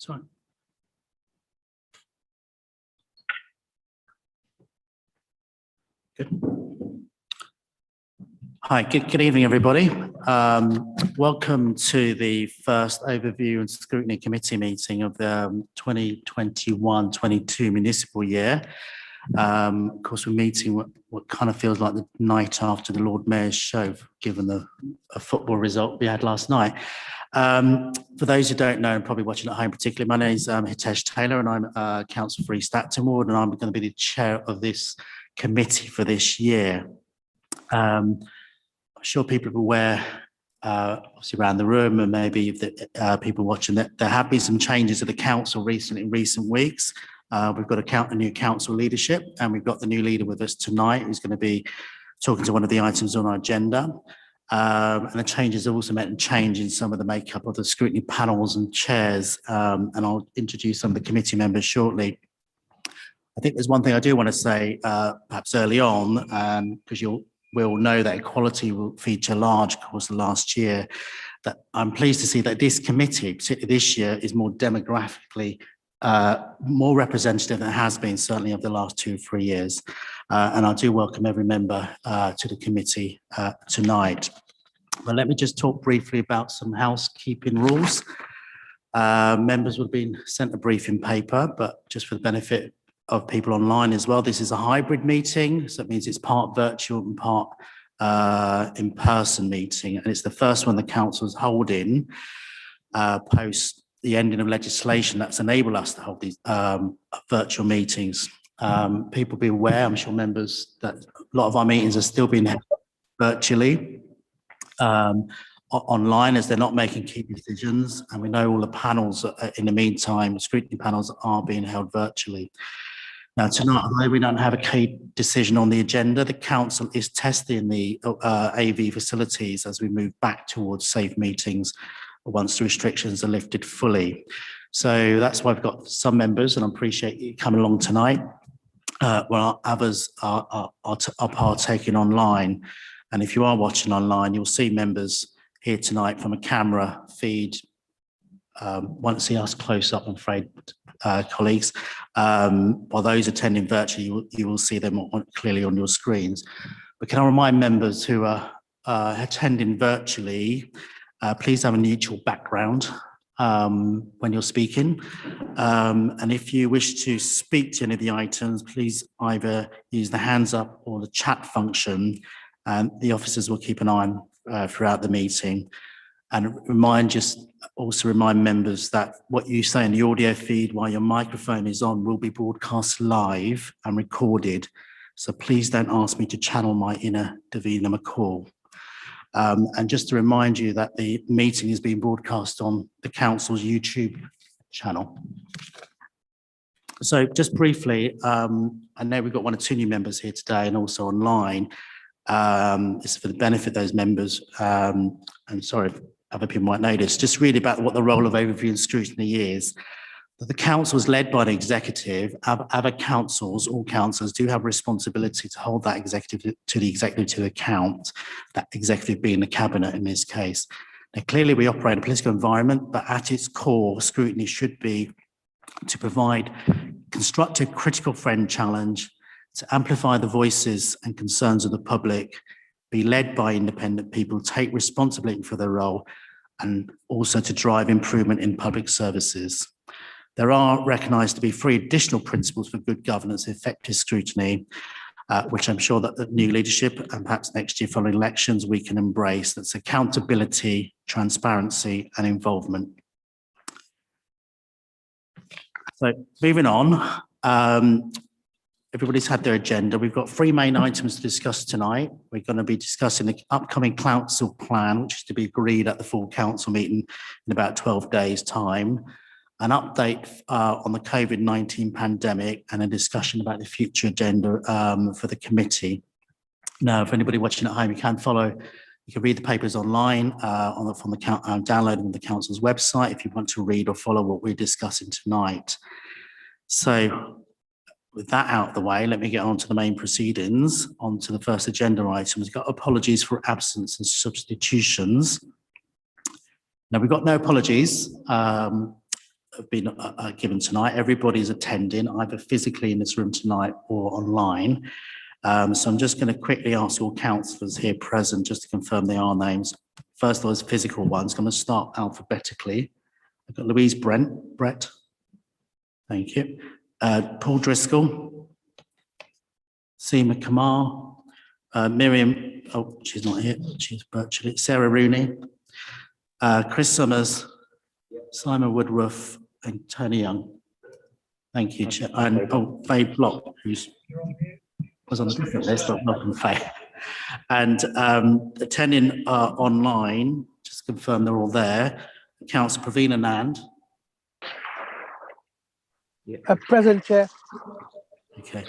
Sorry. Good. Hi, good evening, everybody. Welcome to the first overview and scrutiny committee meeting of the 2021-22 municipal year. Of course, we're meeting what kind of feels like the night after the Lord Mayor's show, given the football result we had last night. For those who don't know and probably watching at home particularly, my name is Hitesh Taylor and I'm Councillor for East Acton Ward, and I'm going to be the chair of this committee for this year. I'm sure people are aware, obviously around the room and maybe the people watching, that there have been some changes at the council in recent weeks. We've got a new council leadership, and we've got the new leader with us tonight who's going to be talking to one of the items on our agenda. And the changes have also meant a change in some of the makeup of the scrutiny panels and chairs, and I'll introduce some of the committee members shortly. I think there's one thing I do want to say, perhaps early on, because we'll know that equality will feature large, of course, last year, that I'm pleased to see that this committee, particularly this year, is more demographically more representative than it has been certainly over the last 2 or 3 years. And I do welcome every member to the committee tonight. But let me just talk briefly about some housekeeping rules. Members would have been sent a briefing paper, but just for the benefit of people online as well, this is a hybrid meeting, so it means it's part virtual and part in-person meeting, and it's the first one the council's holding post the ending of legislation that's enabled us to hold these virtual meetings. People be aware, I'm sure members, that a lot of our meetings are still being held virtually online, as they're not making key decisions, and we know all the panels in the meantime, scrutiny panels, are being held virtually. Now tonight, although we don't have a key decision on the agenda, the council is testing the AV facilities as we move back towards safe meetings once the restrictions are lifted fully. So that's why we've got some members, and I appreciate you coming along tonight, while others are partaking online. And if you are watching online, you'll see members here tonight from a camera feed. Won't see us close up, I'm afraid, colleagues. While those attending virtually, you will see them clearly on your screens. But can I remind members who are attending virtually, please have a neutral background when you're speaking. And if you wish to speak to any of the items, please either use the hands up or the chat function, and the officers will keep an eye on throughout the meeting. And also remind members that what you say in the audio feed while your microphone is on will be broadcast live and recorded. So please don't ask me to channel my inner Davina McCall. And just to remind you that the meeting is being broadcast on the council's YouTube channel. So just briefly, I know we've got 1 or 2 new members here today and also online. It's for the benefit of those members. And sorry if other people might notice, just really about what the role of overview and scrutiny is. The council is led by an executive. Other councils, all councils, do have a responsibility to hold that executive to account, that executive being the cabinet in this case. Now, clearly we operate in a political environment, but at its core, scrutiny should be to provide constructive, critical friend challenge, to amplify the voices and concerns of the public, be led by independent people, take responsibility for their role, and also to drive improvement in public services. There are recognised to be 3 additional principles for good governance, effective scrutiny, which I'm sure that the new leadership and perhaps next year following elections we can embrace. That's accountability, transparency and involvement. So moving on, everybody's had their agenda. We've got 3 main items to discuss tonight. We're going to be discussing the upcoming council plan, which is to be agreed at the full council meeting in about 12 days' time. An update on the COVID-19 pandemic, and a discussion about the future agenda for the committee. Now, if anybody watching at home, you can read the papers online downloading the council's website if you want to read or follow what we're discussing tonight. So with that out of the way, let me get on to the main proceedings, on to the first agenda item. We've got apologies for absence and substitutions. Now, we've got no apologies have been given tonight. Everybody's attending either physically in this room tonight or online. So I'm just going to quickly ask all councillors here present just to confirm they are names. First of all, is physical ones. I'm going to start alphabetically. I've got Louise Brett. Thank you. Paul Driscoll. Seema Kamar. Miriam, oh, she's not here. She's virtually. Sarah Rooney. Chris Summers. Simon Woodruff and Tony Young. Thank you, Chair. And Faye Block, who's was on a different list, but welcome, Faye. And attending online, just confirm they're all there. Councillor Praveen Anand. Present, Chair. Okay.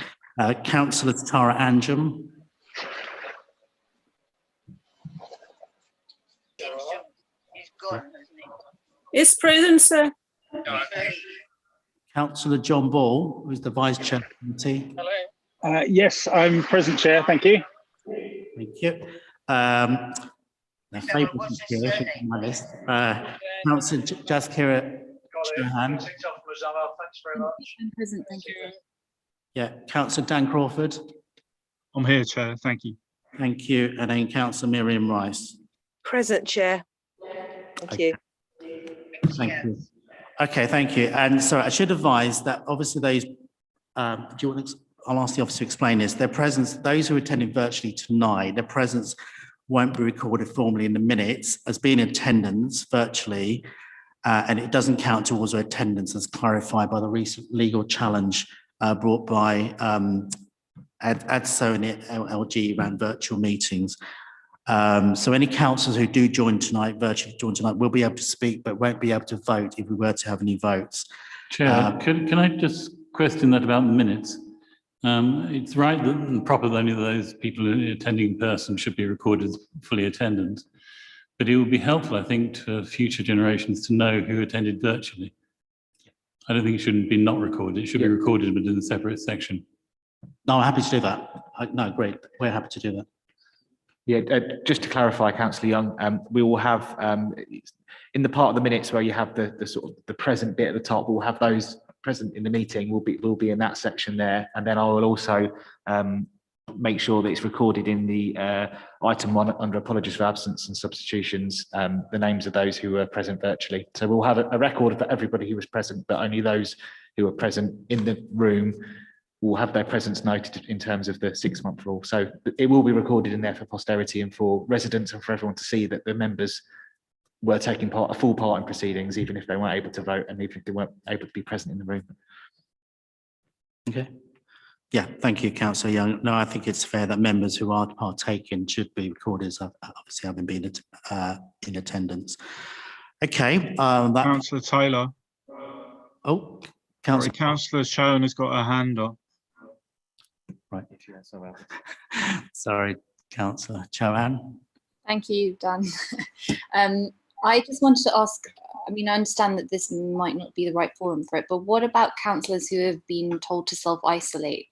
Councillor Tara Anjum. It's present, sir. Councillor John Ball, who's the Vice Chair of the committee. Yes, I'm present, Chair. Thank you. Thank you. Councillor Jaskira Chauhan. I'm present, thank you. Yeah, Councillor Dan Crawford. I'm here, Chair. Thank you. Thank you. And then Councillor Miriam Rice. Present, Chair. Thank you. Thank you. Okay, thank you. And so I should advise that obviously those, do you want to, I'll ask the officer to explain this. Their presence, those who are attending virtually tonight, their presence won't be recorded formally in the minutes as being in attendance virtually, and it doesn't count towards their attendance as clarified by the recent legal challenge brought by ADSO and LG around virtual meetings. So any councillors who do virtually join tonight, will be able to speak, but won't be able to vote if we were to have any votes. Chair, can I just question that about the minutes? It's right that and proper that only those people attending in person should be recorded as fully attendant, but it would be helpful, I think, to future generations to know who attended virtually. I don't think it shouldn't be not recorded. It should be recorded, but in a separate section. No, I'm happy to do that. No, great. We're happy to do that. Yeah, just to clarify, Councillor Young, we will have in the part of the minutes where you have the sort of the present bit at the top, we'll have those present in the meeting will be in that section there, and then I will also make sure that it's recorded in the item 1 under apologies for absence and substitutions, the names of those who were present virtually. So we'll have a record for everybody who was present, but only those who were present in the room will have their presence noted in terms of the 6-month rule. So it will be recorded in there for posterity and for residents and for everyone to see that the members were taking a full part in proceedings, even if they weren't able to vote and even if they weren't able to be present in the room. Okay. Yeah, thank you, Councillor Young. No, I think it's fair that members who are partaking should be recorded as obviously having been in attendance. Okay. Councillor Taylor. Oh, Councillor Chauhan has got her hand up. Right. Sorry, Councillor Chauhan. Thank you, Dan. I just wanted to ask, I mean, I understand that this might not be the right forum for it, but what about councillors who have been told to self-isolate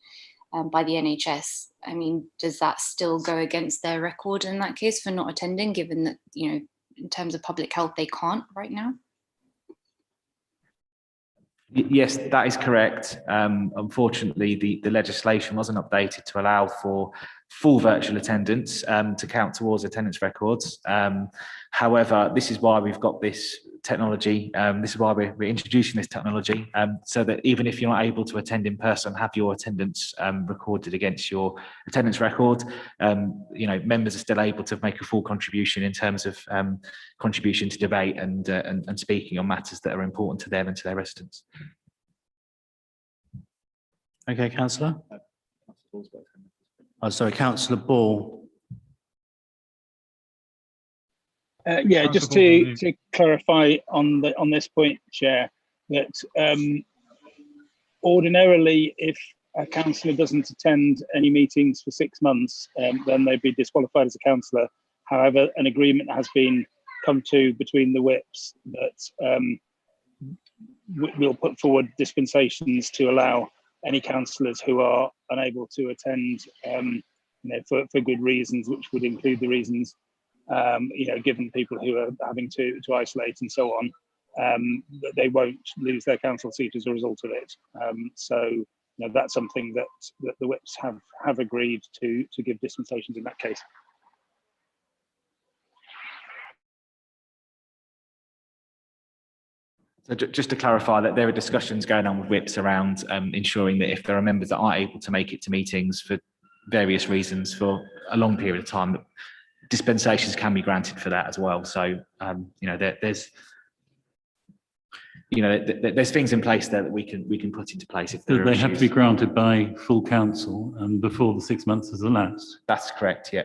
by the NHS? I mean, does that still go against their record in that case for not attending, given that, you know, in terms of public health, they can't right now? Yes, that is correct. Unfortunately, the legislation wasn't updated to allow for full virtual attendance to count towards attendance records. However, this is why we've got this technology. This is why we're introducing this technology, so that even if you're not able to attend in person, have your attendance recorded against your attendance record. You know, members are still able to make a full contribution in terms of contribution to debate and speaking on matters that are important to them and to their residents. Okay, Councillor. Oh, sorry, Councillor Ball. Yeah, just to clarify on this point, Chair, that ordinarily, if a councillor doesn't attend any meetings for 6 months, then they'd be disqualified as a councillor. However, an agreement has been come to between the whips that we'll put forward dispensations to allow any councillors who are unable to attend, you know, for good reasons, which would include the reasons, you know, given people who are having to isolate and so on. that they won't lose their council seat as a result of it. So that's something that the whips have agreed to give dispensations in that case. So just to clarify that there are discussions going on with whips around ensuring that if there are members that aren't able to make it to meetings for various reasons for a long period of time, that dispensations can be granted for that as well. So there's things in place there that we can put into place if there are They have to be issues. granted by full council and before the 6 months has elapsed. That's correct. Yeah.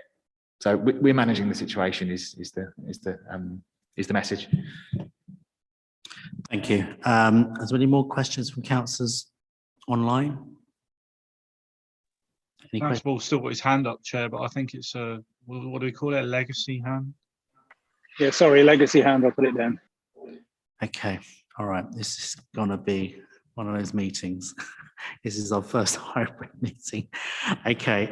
So we're managing the situation is the message. Thank you. Is there any more questions from councillors online? Any questions? Councillor still got his hand up, Chair, but I think it's what do we call it? A legacy hand? Yeah, sorry, legacy hand, I'll put it down. Okay, all right. This is going to be one of those meetings. This is our first hybrid meeting. Okay,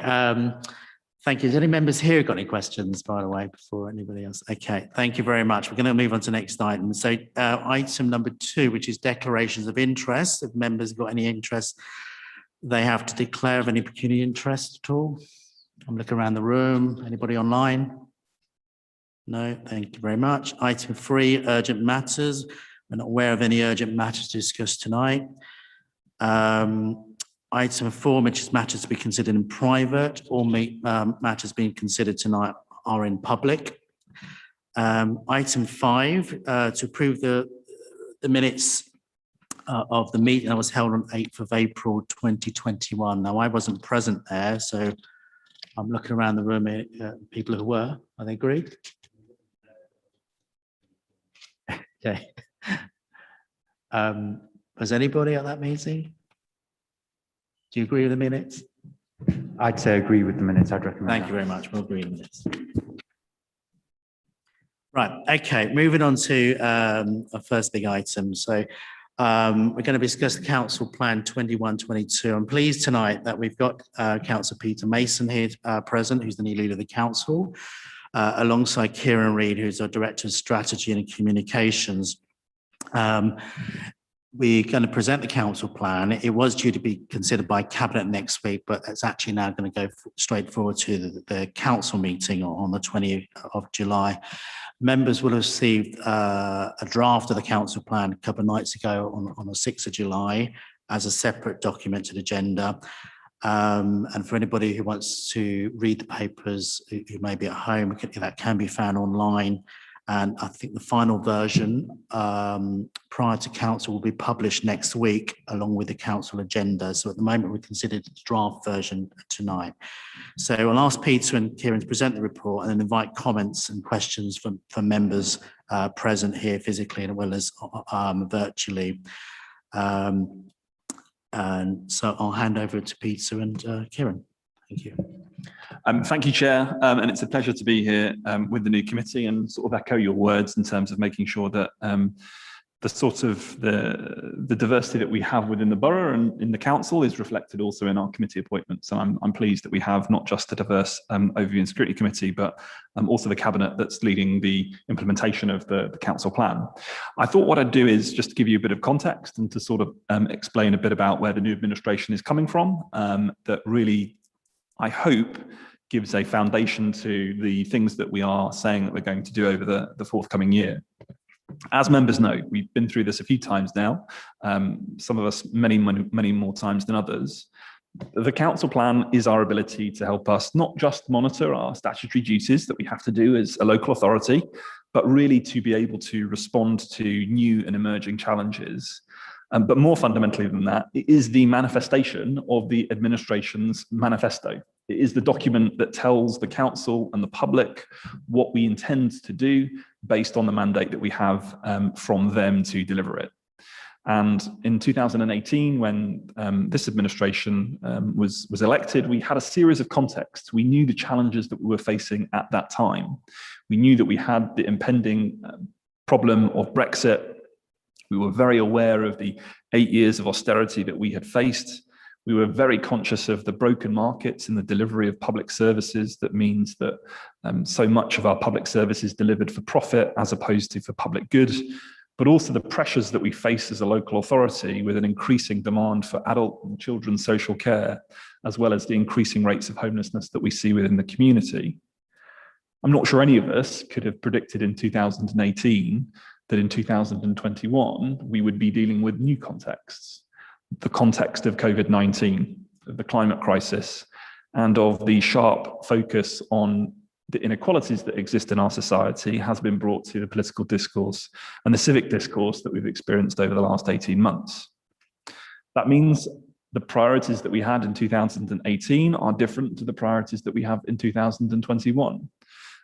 thank you. Is there any members here who got any questions, by the way, before anybody else? Okay, thank you very much. We're going to move on to the next item. So item number 2, which is declarations of interest. If members have got any interest, they have to declare of any pecuniary interest at all. I'm looking around the room. Anybody online? No, thank you very much. Item 3, urgent matters. We're not aware of any urgent matters to discuss tonight. Item 4, which is matters to be considered in private. All matters being considered tonight are in public. Item 5, to approve the minutes of the meeting that was held on 8th of April 2021. Now, I wasn't present there, so I'm looking around the room at people who were. Are they agreed? Okay. Was anybody at that meeting? Do you agree with the minutes? I'd say agree with the minutes. I'd recommend. Thank you very much. We'll agree with the minutes. Right. Okay. Moving on to our first big item. So we're going to discuss the Council Plan 21-22. I'm pleased tonight that we've got Councillor Peter Mason here present, who's the new leader of the council, alongside Kieran Reed, who's our Director of Strategy and Communications. We're going to present the council plan. It was due to be considered by Cabinet next week, but it's actually now going to go straight forward to the council meeting on the 20th of July. Members will have received a draft of the council plan a couple of nights ago on the 6th of July as a separate documented agenda. And for anybody who wants to read the papers who may be at home, that can be found online. And I think the final version prior to council will be published next week along with the council agenda. So at the moment we considered the draft version tonight. So I'll ask Peter and Kieran to present the report and then invite comments and questions from members present here physically as well as virtually. And so I'll hand over to Peter and Kieran. Thank you. Thank you, Chair, and it's a pleasure to be here with the new committee and sort of echo your words in terms of making sure that the sort of the diversity that we have within the borough and in the council is reflected also in our committee appointments. So I'm pleased that we have not just a diverse Overview and Scrutiny Committee, but also the Cabinet that's leading the implementation of the council plan. I thought what I'd do is just give you a bit of context and to sort of explain a bit about where the new administration is coming from, that really, I hope, gives a foundation to the things that we are saying that we're going to do over the forthcoming year. As members know, we've been through this a few times now, some of us many more times than others. The council plan is our ability to help us not just monitor our statutory duties that we have to do as a local authority, but really to be able to respond to new and emerging challenges. But more fundamentally than that, it is the manifestation of the administration's manifesto. It is the document that tells the council and the public what we intend to do based on the mandate that we have from them to deliver it. And in 2018, when this administration was elected, we had a series of contexts. We knew the challenges that we were facing at that time. We knew that we had the impending problem of Brexit. We were very aware of the 8 years of austerity that we had faced. We were very conscious of the broken markets in the delivery of public services. That means that so much of our public service is delivered for profit as opposed to for public good. but also the pressures that we face as a local authority with an increasing demand for adult and children's social care, as well as the increasing rates of homelessness that we see within the community. I'm not sure any of us could have predicted in 2018 that in 2021 we would be dealing with new contexts, the context of COVID-19, of the climate crisis, and of the sharp focus on the inequalities that exist in our society has been brought to the political discourse and the civic discourse that we've experienced over the last 18 months. That means the priorities that we had in 2018 are different to the priorities that we have in 2021.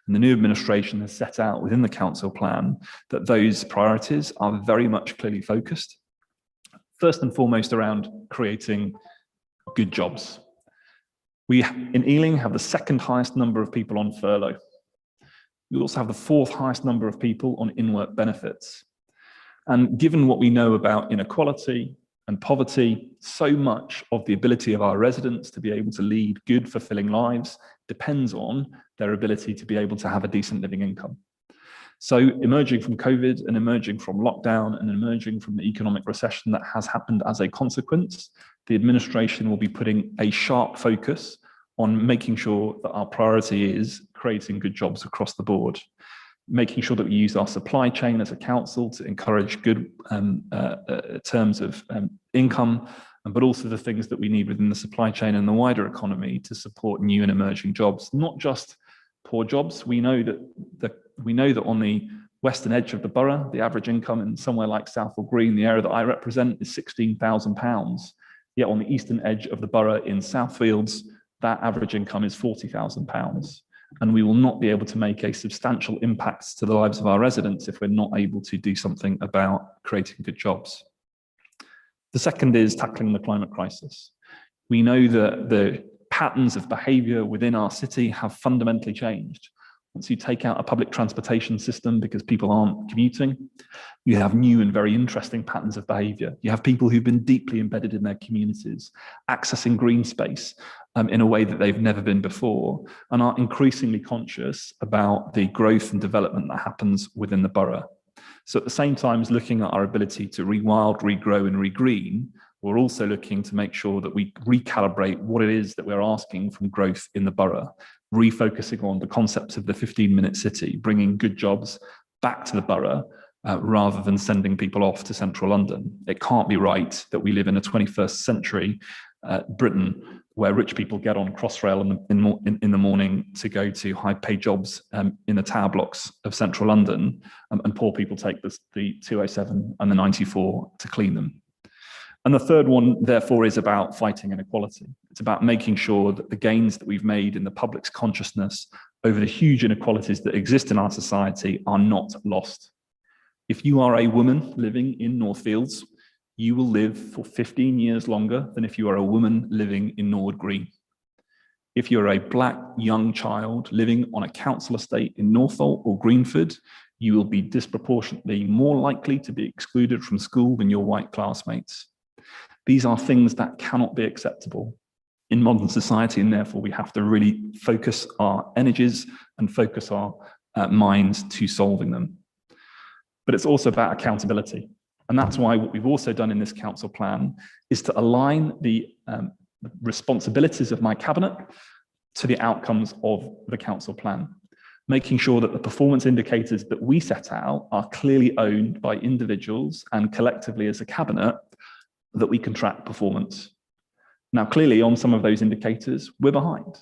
And the new administration has set out within the council plan that those priorities are very much clearly focused, first and foremost around creating good jobs. We in Ealing have the second highest number of people on furlough. We also have the fourth highest number of people on in-work benefits. And given what we know about inequality and poverty, so much of the ability of our residents to be able to lead good, fulfilling lives depends on their ability to be able to have a decent living income. So emerging from COVID and emerging from lockdown and emerging from the economic recession that has happened as a consequence, the administration will be putting a sharp focus on making sure that our priority is creating good jobs across the board, making sure that we use our supply chain as a council to encourage good terms of income, but also the things that we need within the supply chain and the wider economy to support new and emerging jobs, not just poor jobs. We know that on the western edge of the borough, the average income in somewhere like Southall Green, the area that I represent, is £16,000. Yet on the eastern edge of the borough in Southfields, that average income is £40,000. And we will not be able to make a substantial impact to the lives of our residents if we're not able to do something about creating good jobs. The second is tackling the climate crisis. We know that the patterns of behaviour within our city have fundamentally changed. Once you take out a public transportation system because people aren't commuting, you have new and very interesting patterns of behaviour. You have people who've been deeply embedded in their communities, accessing green space in a way that they've never been before, and are increasingly conscious about the growth and development that happens within the borough. So at the same time as looking at our ability to rewild, regrow and regreen, we're also looking to make sure that we recalibrate what it is that we're asking from growth in the borough, refocusing on the concepts of the 15-minute city, bringing good jobs back to the borough rather than sending people off to central London. It can't be right that we live in a 21st century Britain where rich people get on Crossrail in the morning to go to high-paid jobs in the tower blocks of central London, and poor people take the 207 and the 94 to clean them. And the third one, therefore, is about fighting inequality. It's about making sure that the gains that we've made in the public's consciousness over the huge inequalities that exist in our society are not lost. If you are a woman living in Northfields, you will live for 15 years longer than if you are a woman living in Norwood Green. If you're a black young child living on a council estate in Northolt or Greenford, you will be disproportionately more likely to be excluded from school than your white classmates. These are things that cannot be acceptable in modern society, and therefore we have to really focus our energies and focus our minds to solving them. But it's also about accountability. And that's why what we've also done in this council plan is to align the responsibilities of my cabinet to the outcomes of the council plan, making sure that the performance indicators that we set out are clearly owned by individuals and collectively as a cabinet, that we can track performance. Now, clearly on some of those indicators, we're behind.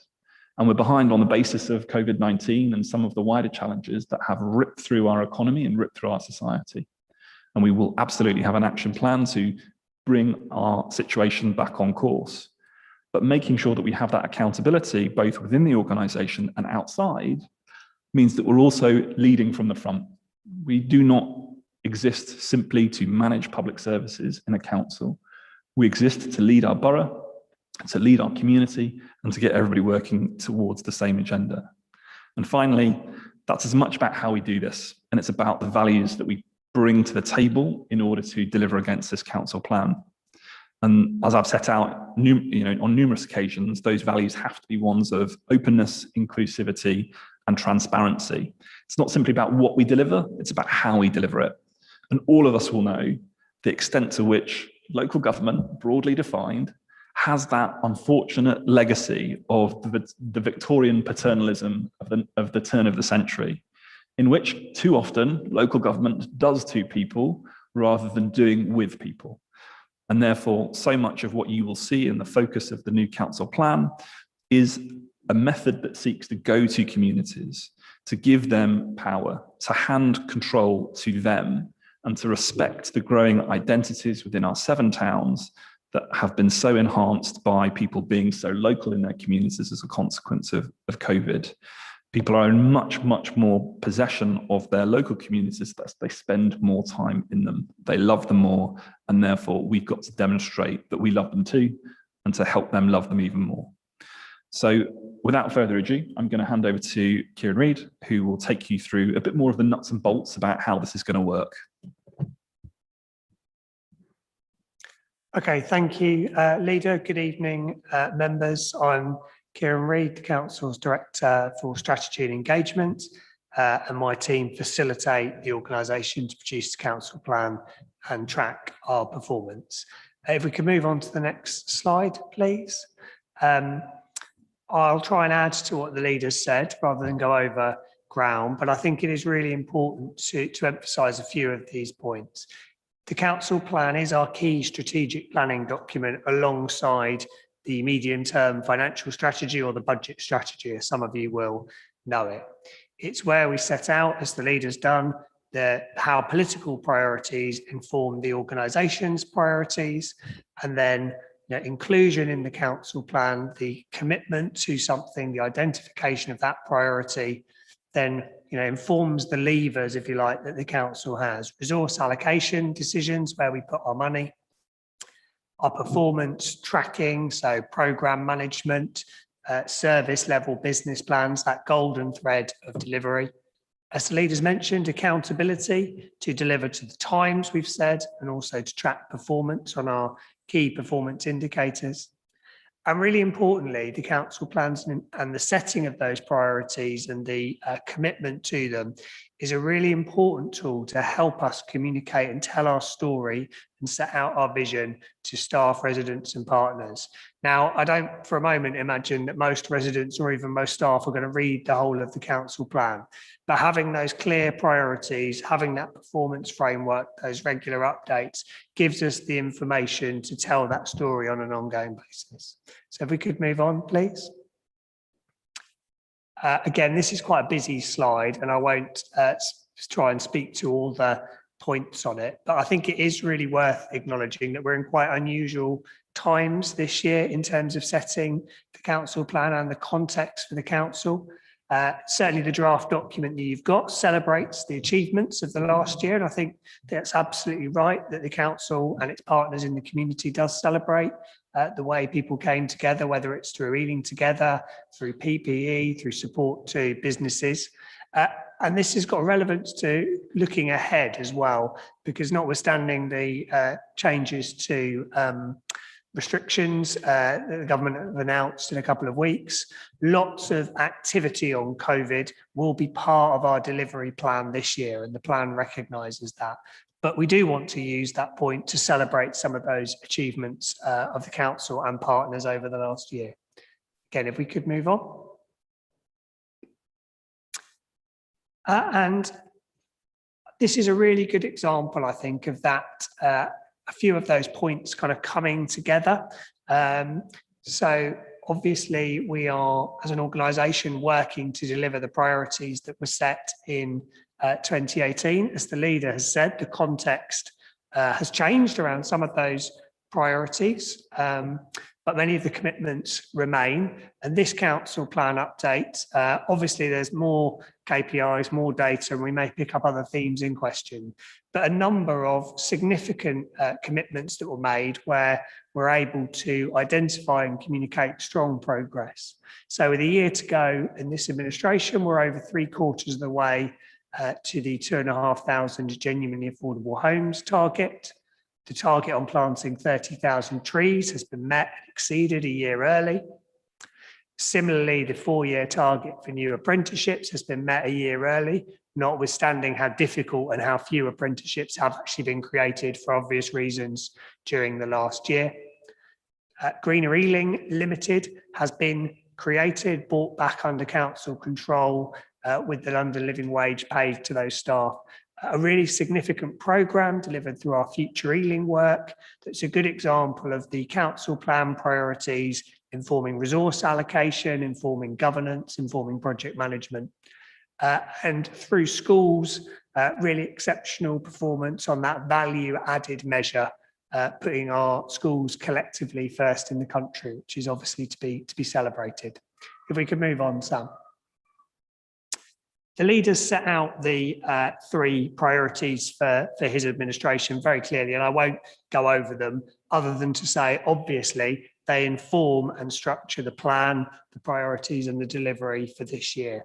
And we're behind on the basis of COVID-19 and some of the wider challenges that have ripped through our economy and ripped through our society. And we will absolutely have an action plan to bring our situation back on course. But making sure that we have that accountability, both within the organisation and outside, means that we're also leading from the front. We do not exist simply to manage public services in a council. We exist to lead our borough, to lead our community, and to get everybody working towards the same agenda. And finally, that's as much about how we do this, and it's about the values that we bring to the table in order to deliver against this council plan. And as I've set out on numerous occasions, those values have to be ones of openness, inclusivity, and transparency. It's not simply about what we deliver, it's about how we deliver it. And all of us will know the extent to which local government, broadly defined, has that unfortunate legacy of the Victorian paternalism of the turn of the century, in which too often local government does to people rather than doing with people. And therefore, so much of what you will see in the focus of the new council plan is a method that seeks to go to communities, to give them power, to hand control to them, and to respect the growing identities within our 7 towns that have been so enhanced by people being so local in their communities as a consequence of COVID. People are in much, much more possession of their local communities. They spend more time in them. They love them more. And therefore, we've got to demonstrate that we love them too, and to help them love them even more. So without further ado, I'm going to hand over to Kieran Reed, who will take you through a bit more of the nuts and bolts about how this is going to work. Okay, thank you, Leader. Good evening, members. I'm Kieran Reed, the Council's Director for Strategy and Engagement, and my team facilitate the organisation to produce the council plan and track our performance. If we can move on to the next slide, please. I'll try and add to what the leaders said rather than go over ground, but I think it is really important to emphasise a few of these points. The council plan is our key strategic planning document alongside the medium-term financial strategy, or the budget strategy, as some of you will know it. It's where we set out, as the leader's done, how political priorities inform the organisation's priorities, and then inclusion in the council plan, the commitment to something, the identification of that priority, then informs the levers, if you like, that the council has. Resource allocation decisions, where we put our money, our performance tracking, so programme management, service level business plans, that golden thread of delivery. As the leaders mentioned, accountability to deliver to the times we've said, and also to track performance on our key performance indicators. And really importantly, the council plans and the setting of those priorities and the commitment to them is a really important tool to help us communicate and tell our story and set out our vision to staff, residents and partners. Now, I don't for a moment imagine that most residents or even most staff are going to read the whole of the council plan, but having those clear priorities, having that performance framework, those regular updates, gives us the information to tell that story on an ongoing basis. So if we could move on, please. Again, this is quite a busy slide, and I won't try and speak to all the points on it, but I think it is really worth acknowledging that we're in quite unusual times this year in terms of setting the council plan and the context for the council. Certainly the draft document that you've got celebrates the achievements of the last year, and I think that's absolutely right that the council and its partners in the community does celebrate the way people came together, whether it's through eating together, through PPE, through support to businesses. And this has got relevance to looking ahead as well, because notwithstanding the changes to restrictions that the government have announced in a couple of weeks, lots of activity on COVID will be part of our delivery plan this year, and the plan recognises that. But we do want to use that point to celebrate some of those achievements of the council and partners over the last year. Again, if we could move on. And this is a really good example, I think, of that, a few of those points kind of coming together. So obviously we are, as an organisation, working to deliver the priorities that were set in 2018. As the leader has said, the context has changed around some of those priorities, but many of the commitments remain. And this council plan update, obviously there's more KPIs, more data, and we may pick up other themes in question, but a number of significant commitments that were made where we're able to identify and communicate strong progress. So with a year to go in this administration, we're over 3/4 of the way to the 2,500 genuinely affordable homes target. The target on planting 30,000 trees has been met and exceeded a year early. Similarly, the 4-year target for new apprenticeships has been met a year early, notwithstanding how difficult and how few apprenticeships have actually been created for obvious reasons during the last year. Greener Ealing Limited has been created, brought back under council control with the London Living Wage paid to those staff. A really significant programme delivered through our Future Ealing work that's a good example of the council plan priorities informing resource allocation, informing governance, informing project management. And through schools, really exceptional performance on that value added measure, putting our schools collectively first in the country, which is obviously to be celebrated. If we could move on, Sam. The leaders set out the 3 priorities for his administration very clearly, and I won't go over them other than to say, obviously, they inform and structure the plan, the priorities and the delivery for this year.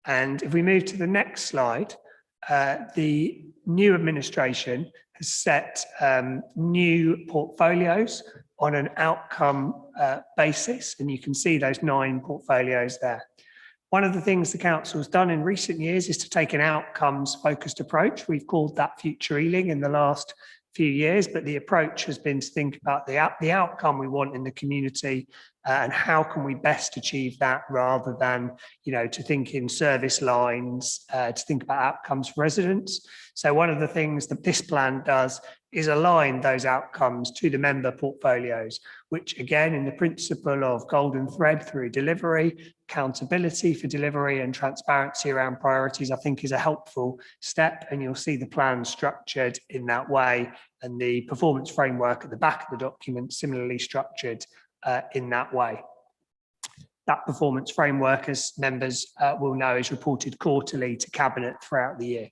And if we move to the next slide, the new administration has set new portfolios on an outcome basis, and you can see those 9 portfolios there. One of the things the council's done in recent years is to take an outcomes focused approach. We've called that Future Ealing in the last few years, but the approach has been to think about the outcome we want in the community and how can we best achieve that, rather than, to think in service lines, to think about outcomes for residents. So one of the things that this plan does is align those outcomes to the member portfolios, which again, in the principle of golden thread through delivery, accountability for delivery and transparency around priorities, I think is a helpful step. And you'll see the plan structured in that way, and the performance framework at the back of the document similarly structured in that way. That performance framework, as members will know, is reported quarterly to Cabinet throughout the year.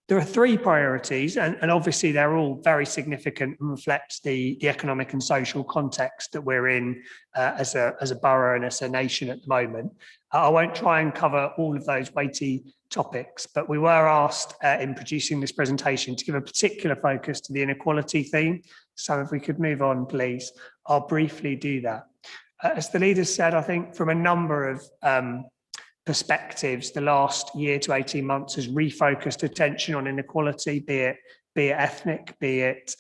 There are 3 priorities, and obviously they're all very significant and reflect the economic and social context that we're in as a borough and as a nation at the moment. I won't try and cover all of those weighty topics, but we were asked in producing this presentation to give a particular focus to the inequality theme. So if we could move on, please, I'll briefly do that. As the leaders said, I think from a number of perspectives, the last year to 18 months has refocused attention on inequality, be it ethnic, be it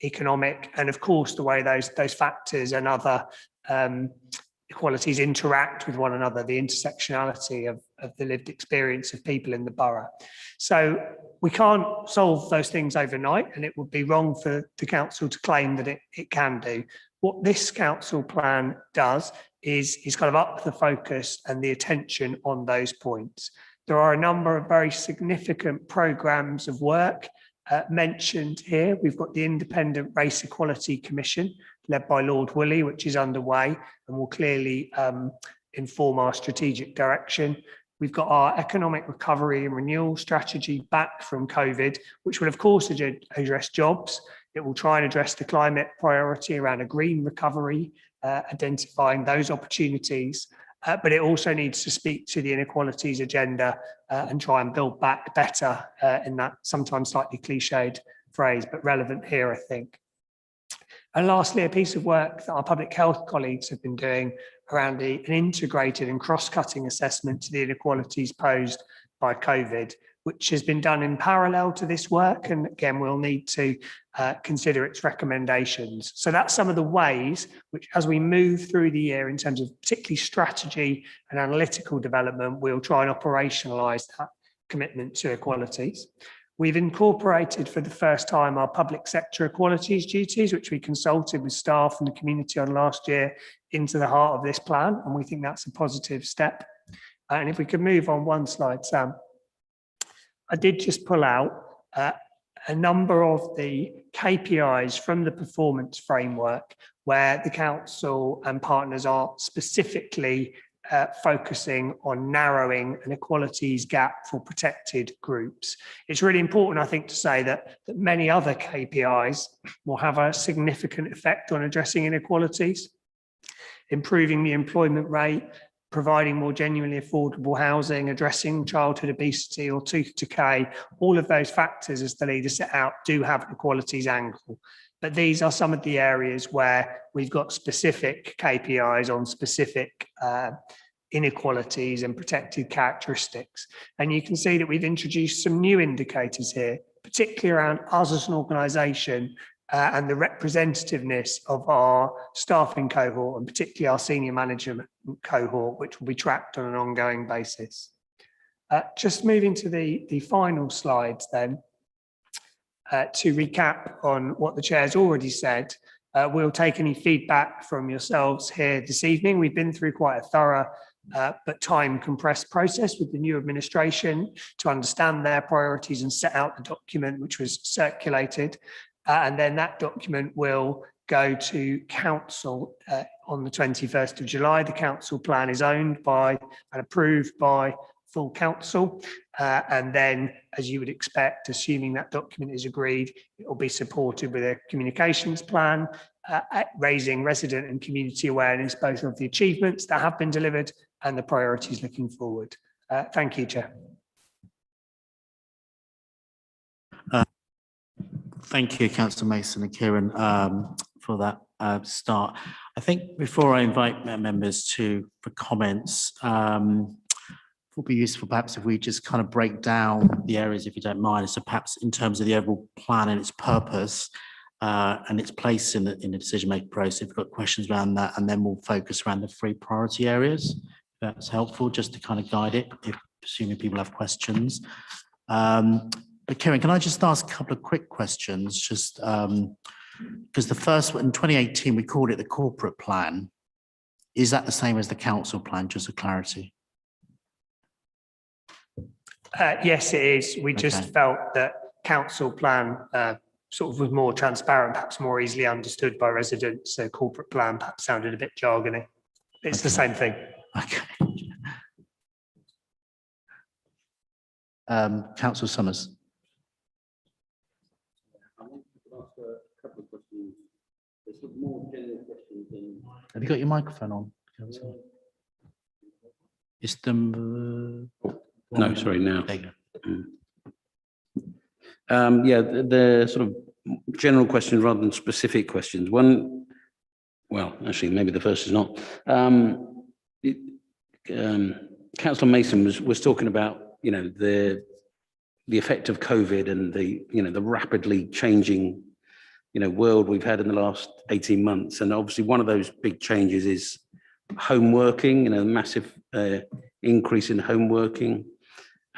economic, and of course the way those factors and other equalities interact with one another, the intersectionality of the lived experience of people in the borough. So we can't solve those things overnight, and it would be wrong for the council to claim that it can do. What this council plan does is kind of up the focus and the attention on those points. There are a number of very significant programmes of work mentioned here. We've got the Independent Race Equality Commission led by Lord Woolley, which is underway and will clearly inform our strategic direction. We've got our economic recovery and renewal strategy back from COVID, which will of course address jobs. It will try and address the climate priority around a green recovery, identifying those opportunities, but it also needs to speak to the inequalities agenda and try and build back better in that sometimes slightly cliched phrase, but relevant here, I think. And lastly, a piece of work that our public health colleagues have been doing around an integrated and cross-cutting assessment to the inequalities posed by COVID, which has been done in parallel to this work. And again, we'll need to consider its recommendations. So that's some of the ways which, as we move through the year in terms of particularly strategy and analytical development, we'll try and operationalise that commitment to equalities. We've incorporated for the first time our public sector equalities duties, which we consulted with staff and the community on last year, into the heart of this plan. And we think that's a positive step. And if we could move on one slide, Sam. I did just pull out a number of the KPIs from the performance framework where the council and partners are specifically focusing on narrowing an equalities gap for protected groups. It's really important, I think, to say that many other KPIs will have a significant effect on addressing inequalities, improving the employment rate, providing more genuinely affordable housing, addressing childhood obesity or tooth decay. All of those factors, as the leader set out, do have an equalities angle. But these are some of the areas where we've got specific KPIs on specific inequalities and protected characteristics. And you can see that we've introduced some new indicators here, particularly around us as an organisation and the representativeness of our staffing cohort, and particularly our senior management cohort, which will be tracked on an ongoing basis. Just moving to the final slides then, to recap on what the chair's already said, we'll take any feedback from yourselves here this evening. We've been through quite a thorough but time compressed process with the new administration to understand their priorities and set out the document which was circulated. And then that document will go to council on the 21st of July. The council plan is owned by and approved by full council. And then, as you would expect, assuming that document is agreed, it will be supported with a communications plan, raising resident and community awareness, both of the achievements that have been delivered and the priorities looking forward. Thank you, Chair. Thank you, Councillor Mason and Kieran, for that start. I think before I invite members for comments, it would be useful perhaps if we just kind of break down the areas, if you don't mind. So perhaps in terms of the overall plan and its purpose and its place in the decision-making process, if you've got questions around that, and then we'll focus around the 3 priority areas. That's helpful just to kind of guide it, assuming people have questions. But Kieran, can I just ask a couple of quick questions? Just because the first one, in 2018, we called it the corporate plan. Is that the same as the council plan, just for clarity? Yes, it is. We just felt that council plan sort of was more transparent, perhaps more easily understood by residents. So corporate plan perhaps sounded a bit jargony. It's the same thing. Okay. Councillor Summers. Have you got your microphone on, Councillor? It's the no, sorry, now. Yeah, the sort of general questions rather than specific questions. One, well, actually, maybe the first is not. Councillor Mason was talking about, you know, the effect of COVID and the rapidly changing, world we've had in the last 18 months. And obviously one of those big changes is home working, massive increase in home working.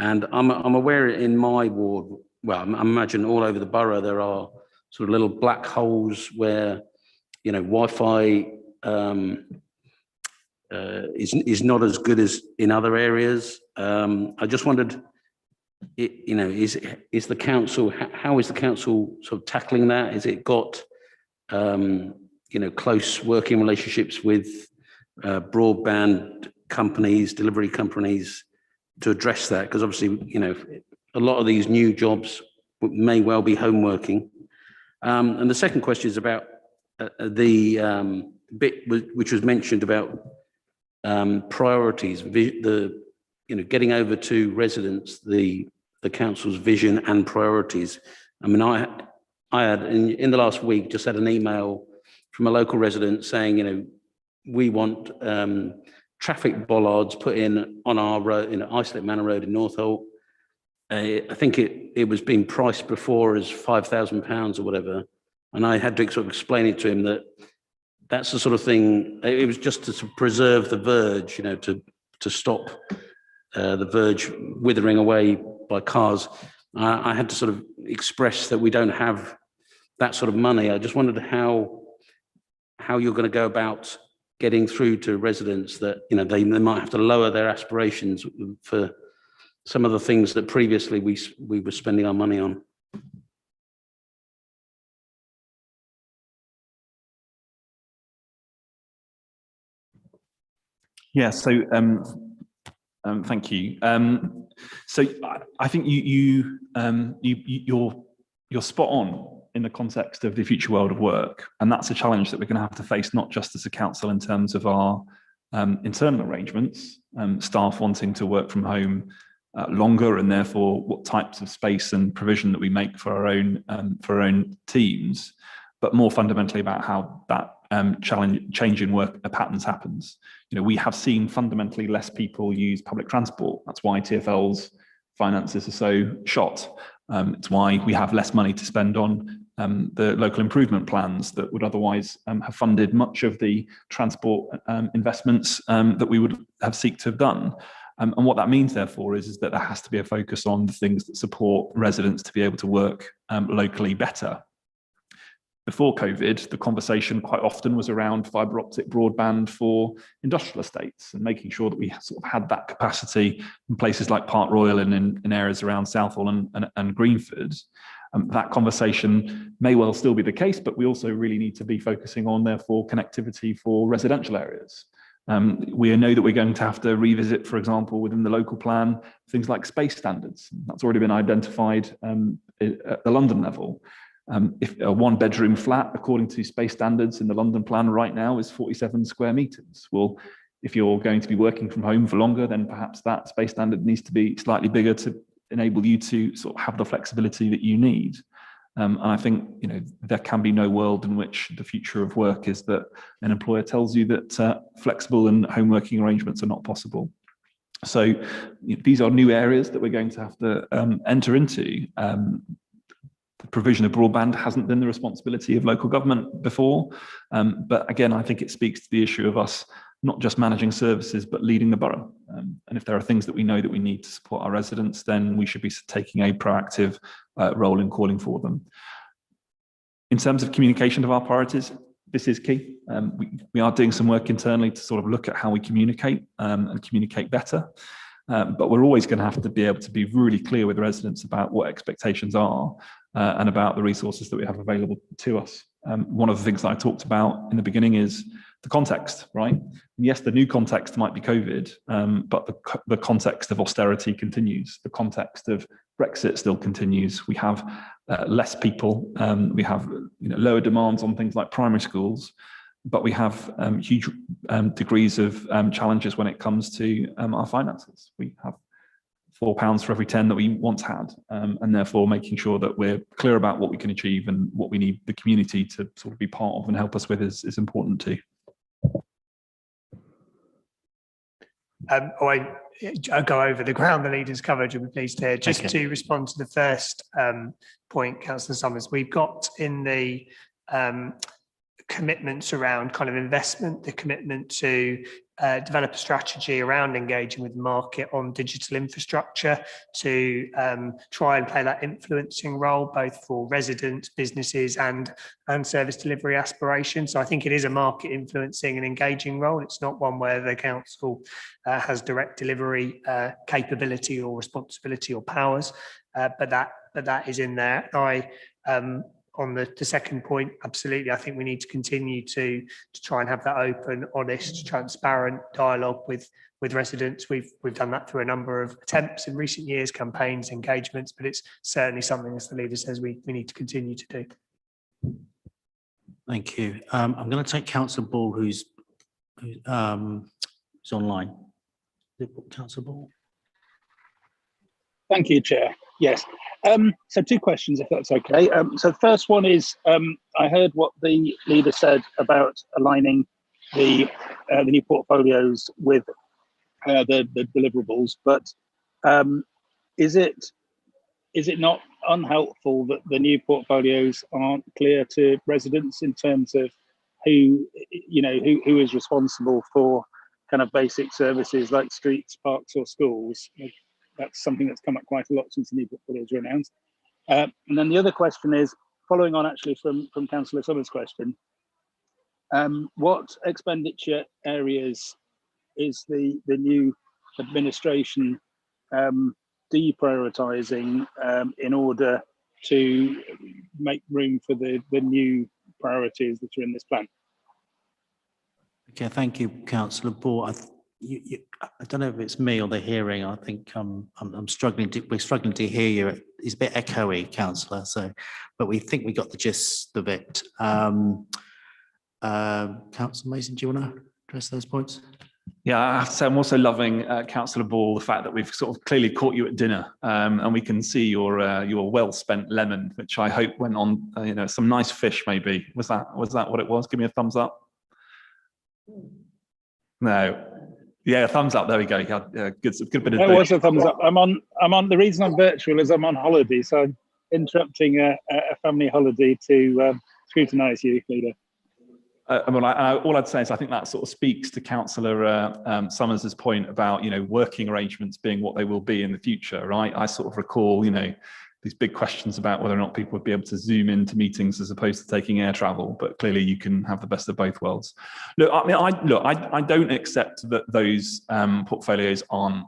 And I'm aware in my ward, well, I imagine all over the borough, there are sort of little black holes where, Wi-Fi is not as good as in other areas. I just wondered, is the council, how is the council sort of tackling that? Has it got, close working relationships with broadband companies, delivery companies to address that? Because obviously, a lot of these new jobs may well be home working. And the second question is about the bit which was mentioned about priorities, getting over to residents the council's vision and priorities. I mean, I had in the last week just had an email from a local resident saying, we want traffic bollards put in on our road, Islip Manor Road in Northolt. I think it was being priced before as £5,000 or whatever, and I had to sort of explain it to him that that's the sort of thing. It was just to preserve the verge, to stop the verge withering away by cars. I had to sort of express that we don't have that sort of money. I just wondered how you're going to go about getting through to residents that they might have to lower their aspirations for some of the things that previously we were spending our money on. Yeah, so thank you. So I think you're spot on in the context of the future world of work, and that's a challenge that we're going to have to face, not just as a council in terms of our internal arrangements, staff wanting to work from home longer, and therefore what types of space and provision that we make for our own teams, but more fundamentally about how that change in work patterns happens. We have seen fundamentally less people use public transport. That's why TfL's finances are so shot. It's why we have less money to spend on the local improvement plans that would otherwise have funded much of the transport investments that we would have seeked to have done. And what that means, therefore, is that there has to be a focus on the things that support residents to be able to work locally better. Before COVID, the conversation quite often was around fibre optic broadband for industrial estates and making sure that we sort of had that capacity in places like Park Royal and in areas around Southall and Greenford. That conversation may well still be the case, but we also really need to be focusing on, therefore, connectivity for residential areas. We know that we're going to have to revisit, for example, within the local plan, things like space standards. That's already been identified at the London level. If a one-bedroom flat, according to space standards in the London plan right now, is 47 square metres. Well, if you're going to be working from home for longer, then perhaps that space standard needs to be slightly bigger to enable you to sort of have the flexibility that you need. And I think there can be no world in which the future of work is that an employer tells you that flexible and home working arrangements are not possible. So these are new areas that we're going to have to enter into. The provision of broadband hasn't been the responsibility of local government before. But again, I think it speaks to the issue of us not just managing services, but leading the borough. And if there are things that we know that we need to support our residents, then we should be taking a proactive role in calling for them. In terms of communication of our priorities, this is key. We are doing some work internally to sort of look at how we communicate and communicate better. But we're always going to have to be able to be really clear with residents about what expectations are and about the resources that we have available to us. One of the things that I talked about in the beginning is the context, right? And yes, the new context might be COVID, but the context of austerity continues. The context of Brexit still continues. We have less people. We have lower demands on things like primary schools, but we have huge degrees of challenges when it comes to our finances. We have £4 for every 10 that we once had, and therefore making sure that we're clear about what we can achieve and what we need the community to sort of be part of and help us with is important too. I'll go over the ground the leaders covered, you'll be pleased to hear. Just to respond to the first point, Councillor Summers, we've got in the commitments around kind of investment, the commitment to develop a strategy around engaging with the market on digital infrastructure to try and play that influencing role both for residents, businesses and service delivery aspirations. So I think it is a market influencing and engaging role. It's not one where the council has direct delivery capability or responsibility or powers, but that is in there. On the second point, absolutely. I think we need to continue to try and have that open, honest, transparent dialogue with residents. We've done that through a number of attempts in recent years, campaigns, engagements, but it's certainly something, as the leader says, we need to continue to do. Thank you. I'm going to take Councillor Ball, who's online. Councillor Ball. Thank you, Chair. Yes. So two questions, if that's okay. So the first one is, I heard what the leader said about aligning the new portfolios with the deliverables, but is it not unhelpful that the new portfolios aren't clear to residents in terms of who is responsible for kind of basic services like streets, parks, or schools? That's something that's come up quite a lot since the new portfolios were announced. And then the other question is, following on actually from Councillor Summers' question, what expenditure areas is the new administration deprioritising in order to make room for the new priorities that are in this plan? Okay, thank you, Councillor Ball. I don't know if it's me or the hearing. I think I'm struggling. We're struggling to hear you. It's a bit echoey, Councillor. So, but we think we got the gist of it. Councillor Mason, do you want to address those points? Yeah, I have to say I'm also loving, Councillor Ball, the fact that we've sort of clearly caught you at dinner, and we can see your well-spent lemon, which I hope went on, some nice fish. Maybe was that what it was? Give me a thumbs up. No, yeah, thumbs up. There we go. Yeah, good bit of. That was a thumbs up. I'm on. The reason I'm virtual is I'm on holiday, so I'm interrupting a family holiday to scrutinise you, leader. All I'd say is I think that sort of speaks to Councillor Summers's point about working arrangements being what they will be in the future, right? I sort of recall these big questions about whether or not people would be able to zoom into meetings as opposed to taking air travel, but clearly you can have the best of both worlds. Look, I don't accept that those portfolios aren't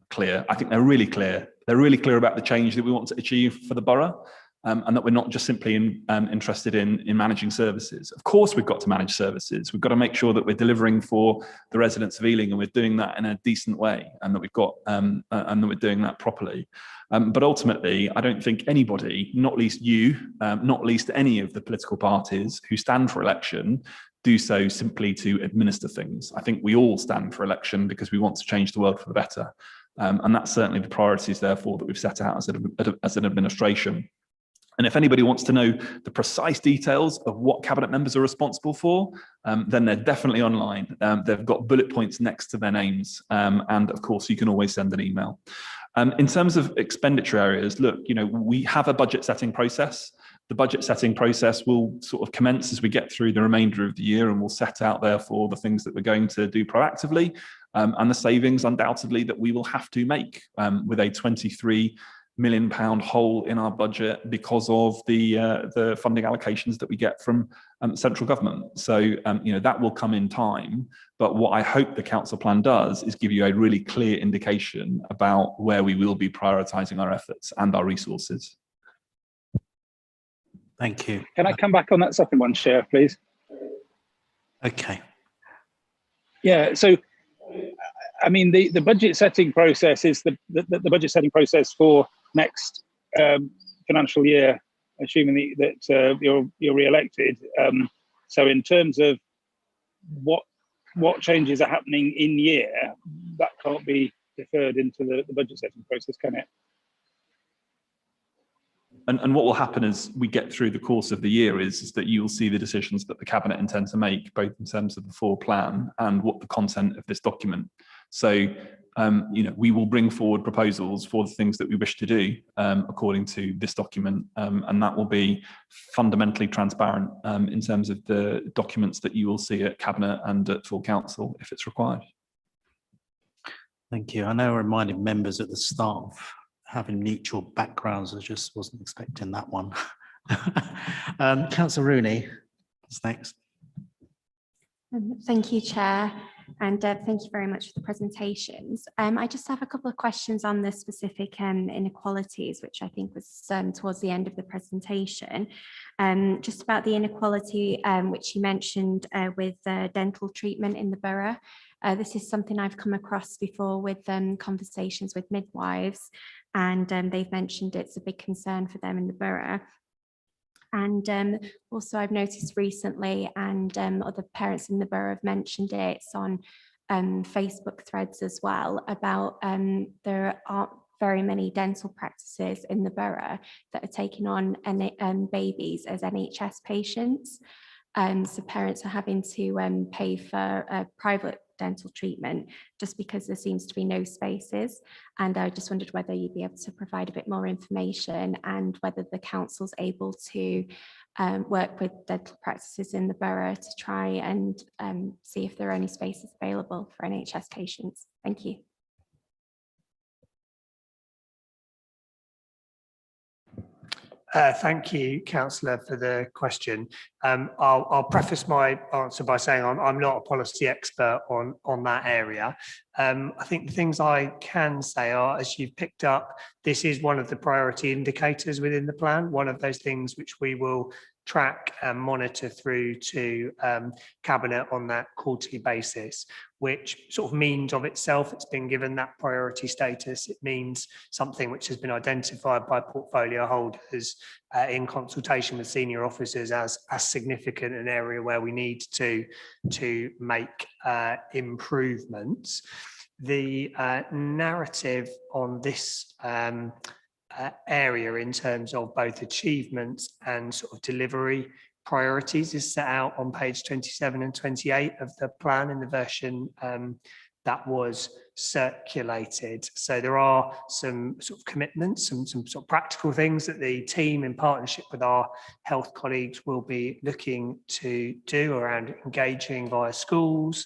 clear. I think they're really clear. They're really clear about the change that we want to achieve for the borough. And that we're not just simply interested in managing services. Of course, we've got to manage services. We've got to make sure that we're delivering for the residents of Ealing, and we're doing that in a decent way, and that we've got and that we're doing that properly. But ultimately, I don't think anybody, not least you, not least any of the political parties who stand for election, do so simply to administer things. I think we all stand for election because we want to change the world for the better, and that's certainly the priorities, therefore, that we've set out as an administration. And if anybody wants to know the precise details of what cabinet members are responsible for, then they're definitely online. They've got bullet points next to their names. And of course, you can always send an email. In terms of expenditure areas, look, we have a budget setting process. The budget setting process will sort of commence as we get through the remainder of the year, and we'll set out, therefore, the things that we're going to do proactively, and the savings, undoubtedly, that we will have to make with a £23 million hole in our budget because of the funding allocations that we get from central government. So that will come in time. But what I hope the council plan does is give you a really clear indication about where we will be prioritising our efforts and our resources. Thank you. Can I come back on that second one, Chair, please? Okay. Yeah. So, I mean, the budget setting process is the budget setting process for next financial year, assuming that you're re-elected. So in terms of what changes are happening in year, that can't be deferred into the budget setting process, can it? And what will happen as we get through the course of the year is that you will see the decisions that the cabinet intend to make, both in terms of the full plan and what the content of this document. So, we will bring forward proposals for the things that we wish to do according to this document, and that will be fundamentally transparent in terms of the documents that you will see at cabinet and at full council if it's required. Thank you. I know I reminded members at the start of having neutral backgrounds. I just wasn't expecting that one. Councillor Rooney, what's next? Thank you, Chair, and thank you very much for the presentations. I just have a couple of questions on the specific inequalities, which I think was towards the end of the presentation. Just about the inequality which you mentioned with dental treatment in the borough. This is something I've come across before with conversations with midwives, and they've mentioned it's a big concern for them in the borough. And also I've noticed recently, and other parents in the borough have mentioned it, it's on Facebook threads as well, about there aren't very many dental practices in the borough that are taking on babies as NHS patients. So parents are having to pay for private dental treatment just because there seems to be no spaces. And I just wondered whether you'd be able to provide a bit more information, and whether the council's able to work with dental practices in the borough to try and see if there are any spaces available for NHS patients. Thank you. Thank you, Councillor, for the question. I'll preface my answer by saying I'm not a policy expert on that area. I think the things I can say are, as you've picked up, this is one of the priority indicators within the plan, one of those things which we will track and monitor through to Cabinet on that quarterly basis. which sort of means of itself it's been given that priority status. It means something which has been identified by portfolio holders in consultation with senior officers as significant, an area where we need to make improvements. The narrative on this area in terms of both achievements and sort of delivery priorities is set out on page 27 and 28 of the plan in the version that was circulated. So there are some sort of commitments, some sort of practical things that the team in partnership with our health colleagues will be looking to do around engaging via schools,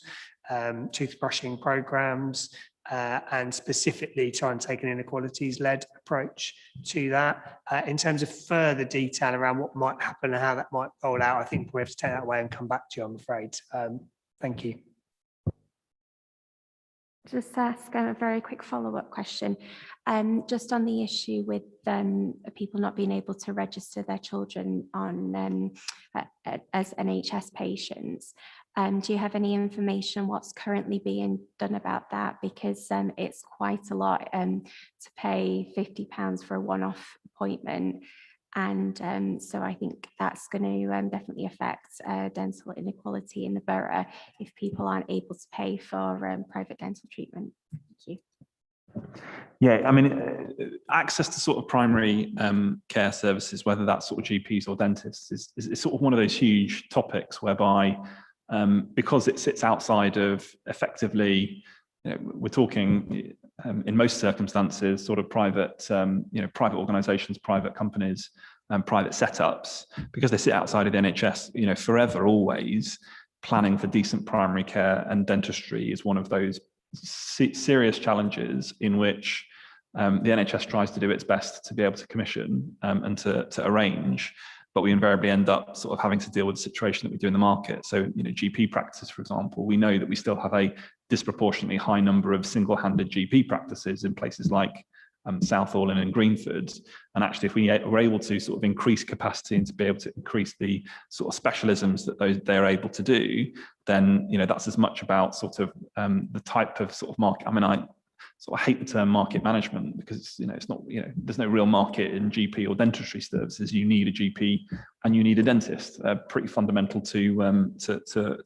toothbrushing programs, and specifically try and take an inequalities-led approach to that. In terms of further detail around what might happen and how that might roll out, I think we have to take that away and come back to you, I'm afraid. Thank you. Just ask a very quick follow-up question. Just on the issue with people not being able to register their children on as NHS patients. Do you have any information what's currently being done about that? Because it's quite a lot to pay £50 for a one-off appointment. And so I think that's going to definitely affect dental inequality in the borough if people aren't able to pay for private dental treatment. Thank you. Yeah, I mean, access to sort of primary care services, whether that's sort of GPs or dentists, is sort of one of those huge topics whereby because it sits outside of effectively, we're talking in most circumstances, sort of private, private organisations, private companies, and private setups, because they sit outside of the NHS, forever, always. Planning for decent primary care and dentistry is one of those serious challenges in which the NHS tries to do its best to be able to commission and to arrange. But we invariably end up sort of having to deal with the situation that we do in the market. So, GP practices, for example, we know that we still have a disproportionately high number of single-handed GP practices in places like Southall and in Greenford. And actually, if we were able to sort of increase capacity and to be able to increase the sort of specialisms that they're able to do, then, that's as much about sort of the type of sort of market. I mean, I sort of hate the term market management because it's not, there's no real market in GP or dentistry services. You need a GP and you need a dentist. Pretty fundamental to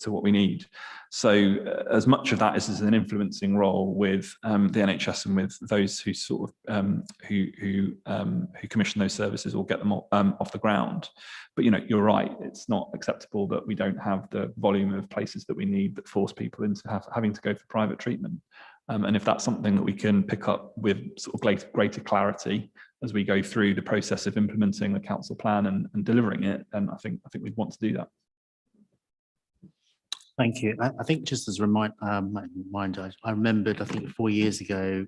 what we need. So as much of that is an influencing role with the NHS and with those who sort of who commission those services or get them off the ground. But you're right. It's not acceptable that we don't have the volume of places that we need that force people into having to go for private treatment. And if that's something that we can pick up with sort of greater clarity as we go through the process of implementing the council plan and delivering it, then I think we'd want to do that. Thank you. I think just as a reminder, I remembered, I think 4 years ago,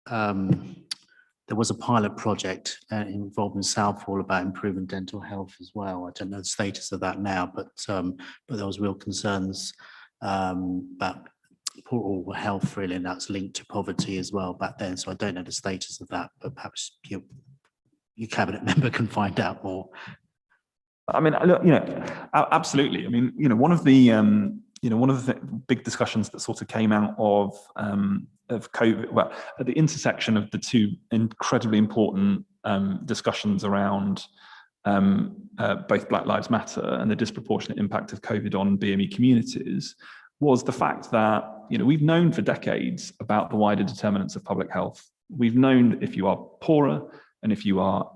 there was a pilot project involved in Southall about improving dental health as well. I don't know the status of that now, but there was real concerns about poor oral health, really, and that's linked to poverty as well back then. So I don't know the status of that, but perhaps your cabinet member can find out more. I mean, look, absolutely. I mean, one of the big discussions that sort of came out of COVID, well, at the intersection of the two incredibly important discussions around both Black Lives Matter and the disproportionate impact of COVID on BME communities, was the fact that we've known for decades about the wider determinants of public health. We've known that if you are poorer and if you are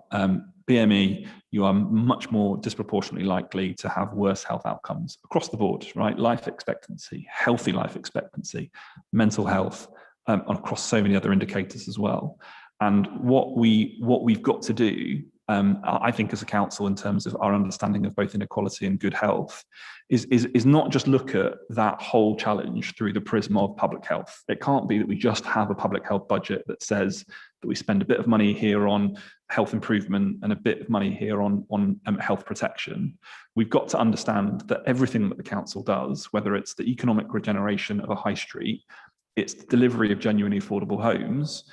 BME, you are much more disproportionately likely to have worse health outcomes across the board, right? Life expectancy, healthy life expectancy, mental health, and across so many other indicators as well. And what we've got to do, I think, as a council, in terms of our understanding of both inequality and good health, is not just look at that whole challenge through the prism of public health. It can't be that we just have a public health budget that says that we spend a bit of money here on health improvement and a bit of money here on health protection. We've got to understand that everything that the council does, whether it's the economic regeneration of a high street, it's the delivery of genuinely affordable homes,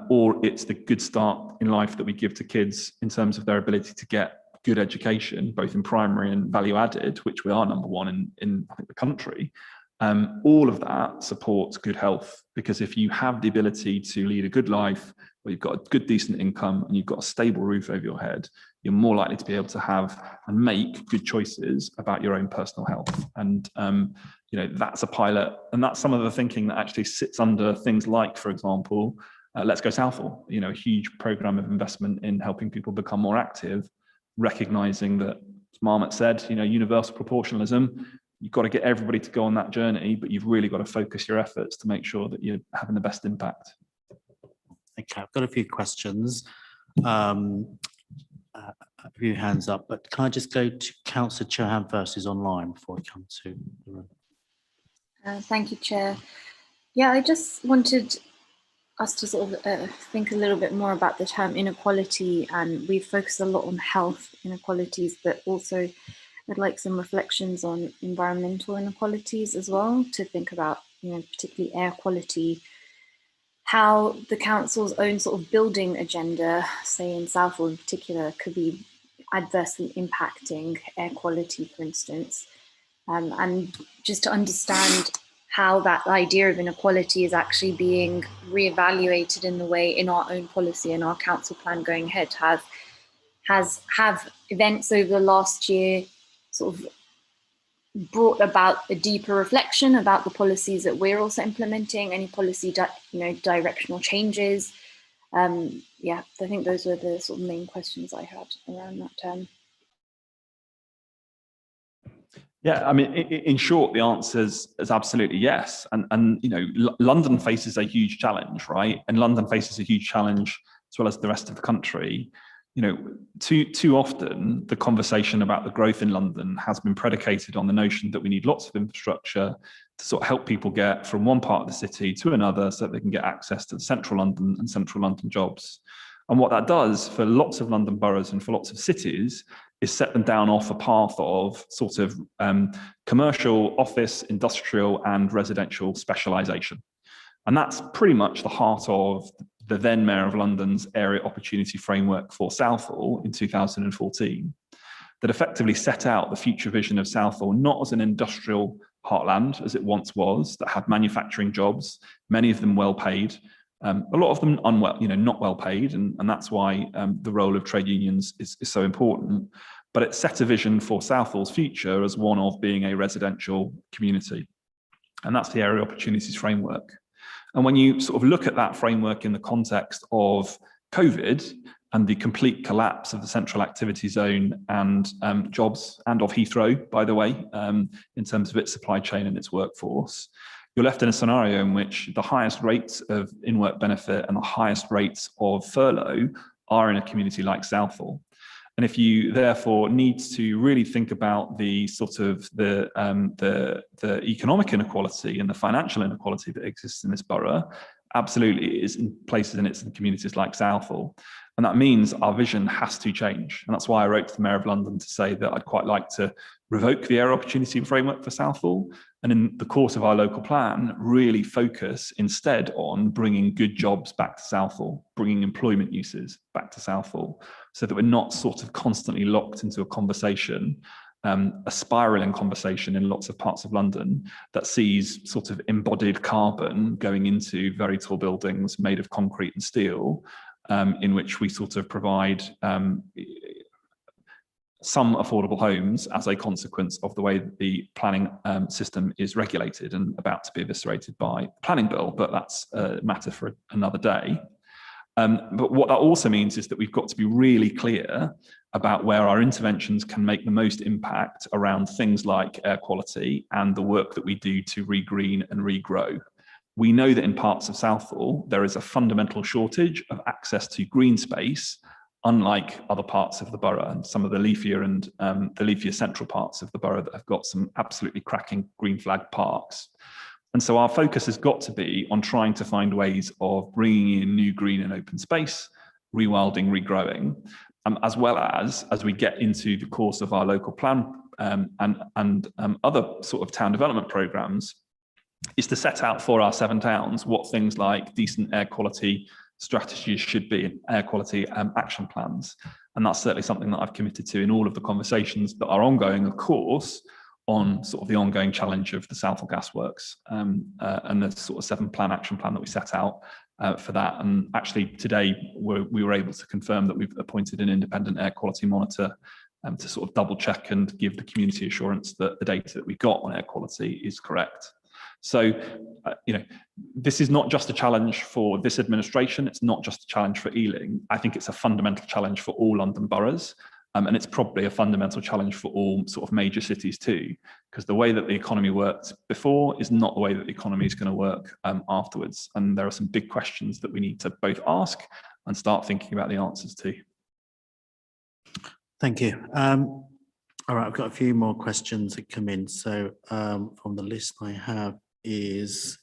or it's the good start in life that we give to kids in terms of their ability to get good education, both in primary and value added, which we are number one in I think, the country. All of that supports good health, because if you have the ability to lead a good life, where you've got a good, decent income and you've got a stable roof over your head, you're more likely to be able to have and make good choices about your own personal health. And you know, that's a pilot, and that's some of the thinking that actually sits under things like, for example, Let's Go Southall, you know, a huge program of investment in helping people become more active, recognizing that, as Marmot said, you know, universal proportionalism, you've got to get everybody to go on that journey, but you've really got to focus your efforts to make sure that you're having the best impact. Okay, I've got a few questions. A few hands up, but can I just go to Councillor Chauhan first, who's online, before I come to the room? Thank you, Chair. Yeah, I just wanted us to sort of think a little bit more about the term inequality, and we've focused a lot on health inequalities, but also I'd like some reflections on environmental inequalities as well, to think about, you know, particularly air quality, how the council's own sort of building agenda, say in Southall in particular, could be adversely impacting air quality, for instance, and just to understand how that idea of inequality is actually being reevaluated in the way in our own policy and our council plan going ahead. Have events over the last year sort of brought about a deeper reflection about the policies that we're also implementing, any policy directional changes? Yeah, I think those were the sort of main questions I had around that term. Yeah, I mean, in short, the answer is absolutely yes. And you know, London faces a huge challenge, right? And London faces a huge challenge as well as the rest of the country. You know, too often the conversation about the growth in London has been predicated on the notion that we need lots of infrastructure to sort of help people get from one part of the city to another, so that they can get access to central London and central London jobs. And what that does for lots of London boroughs and for lots of cities is set them down off a path of sort of commercial, office, industrial and residential specialisation. And that's pretty much the heart of the then Mayor of London's Area Opportunity Framework for Southall in 2014, that effectively set out the future vision of Southall not as an industrial heartland, as it once was, that had manufacturing jobs, many of them well paid, a lot of them not well paid, and that's why the role of trade unions is so important. But it set a vision for Southall's future as one of being a residential community. And that's the Area Opportunities Framework. And when you sort of look at that framework in the context of COVID and the complete collapse of the central activity zone and jobs, and of Heathrow, by the way, in terms of its supply chain and its workforce, you're left in a scenario in which the highest rates of in-work benefit and the highest rates of furlough are in a community like Southall. And if you therefore need to really think about the sort of the economic inequality and the financial inequality that exists in this borough, absolutely it is in places and it's in communities like Southall. And that means our vision has to change. And that's why I wrote to the Mayor of London to say that I'd quite like to revoke the Area Opportunity Framework for Southall, and in the course of our local plan, really focus instead on bringing good jobs back to Southall, bringing employment uses back to Southall, so that we're not sort of constantly locked into a conversation, a spiraling conversation in lots of parts of London that sees sort of embodied carbon going into very tall buildings made of concrete and steel, in which we sort of provide some affordable homes as a consequence of the way that the planning system is regulated and about to be eviscerated by the planning bill, but that's a matter for another day. But what that also means is that we've got to be really clear about where our interventions can make the most impact around things like air quality and the work that we do to regreen and regrow. We know that in parts of Southall, there is a fundamental shortage of access to green space, unlike other parts of the borough and some of the leafier and the leafier central parts of the borough that have got some absolutely cracking green flag parks. And so our focus has got to be on trying to find ways of bringing in new green and open space, rewilding, regrowing, as well as we get into the course of our local plan and other sort of town development programs, is to set out for our 7 towns what things like decent air quality strategies should be, air quality action plans. And that's certainly something that I've committed to in all of the conversations that are ongoing, of course, on sort of the ongoing challenge of the Southall Gas Works and the sort of 7 action plan that we set out for that. And actually today we were able to confirm that we've appointed an independent air quality monitor to sort of double check and give the community assurance that the data that we got on air quality is correct. So, this is not just a challenge for this administration. It's not just a challenge for Ealing. I think it's a fundamental challenge for all London boroughs. And it's probably a fundamental challenge for all sort of major cities too, because the way that the economy worked before is not the way that the economy is going to work afterwards. And there are some big questions that we need to both ask and start thinking about the answers to. Thank you. All right, I've got a few more questions that come in. So from the list I have is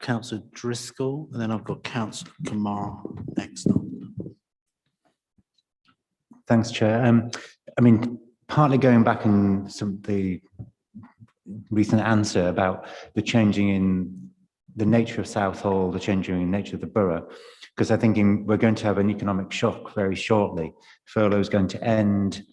Councillor Driscoll, and then I've got Councillor Kamara next on. Thanks, Chair. I mean, partly going back in some of the recent answer about the changing in the nature of Southall, the changing in nature of the borough, because I think we're going to have an economic shock very shortly. Furlough is going to end,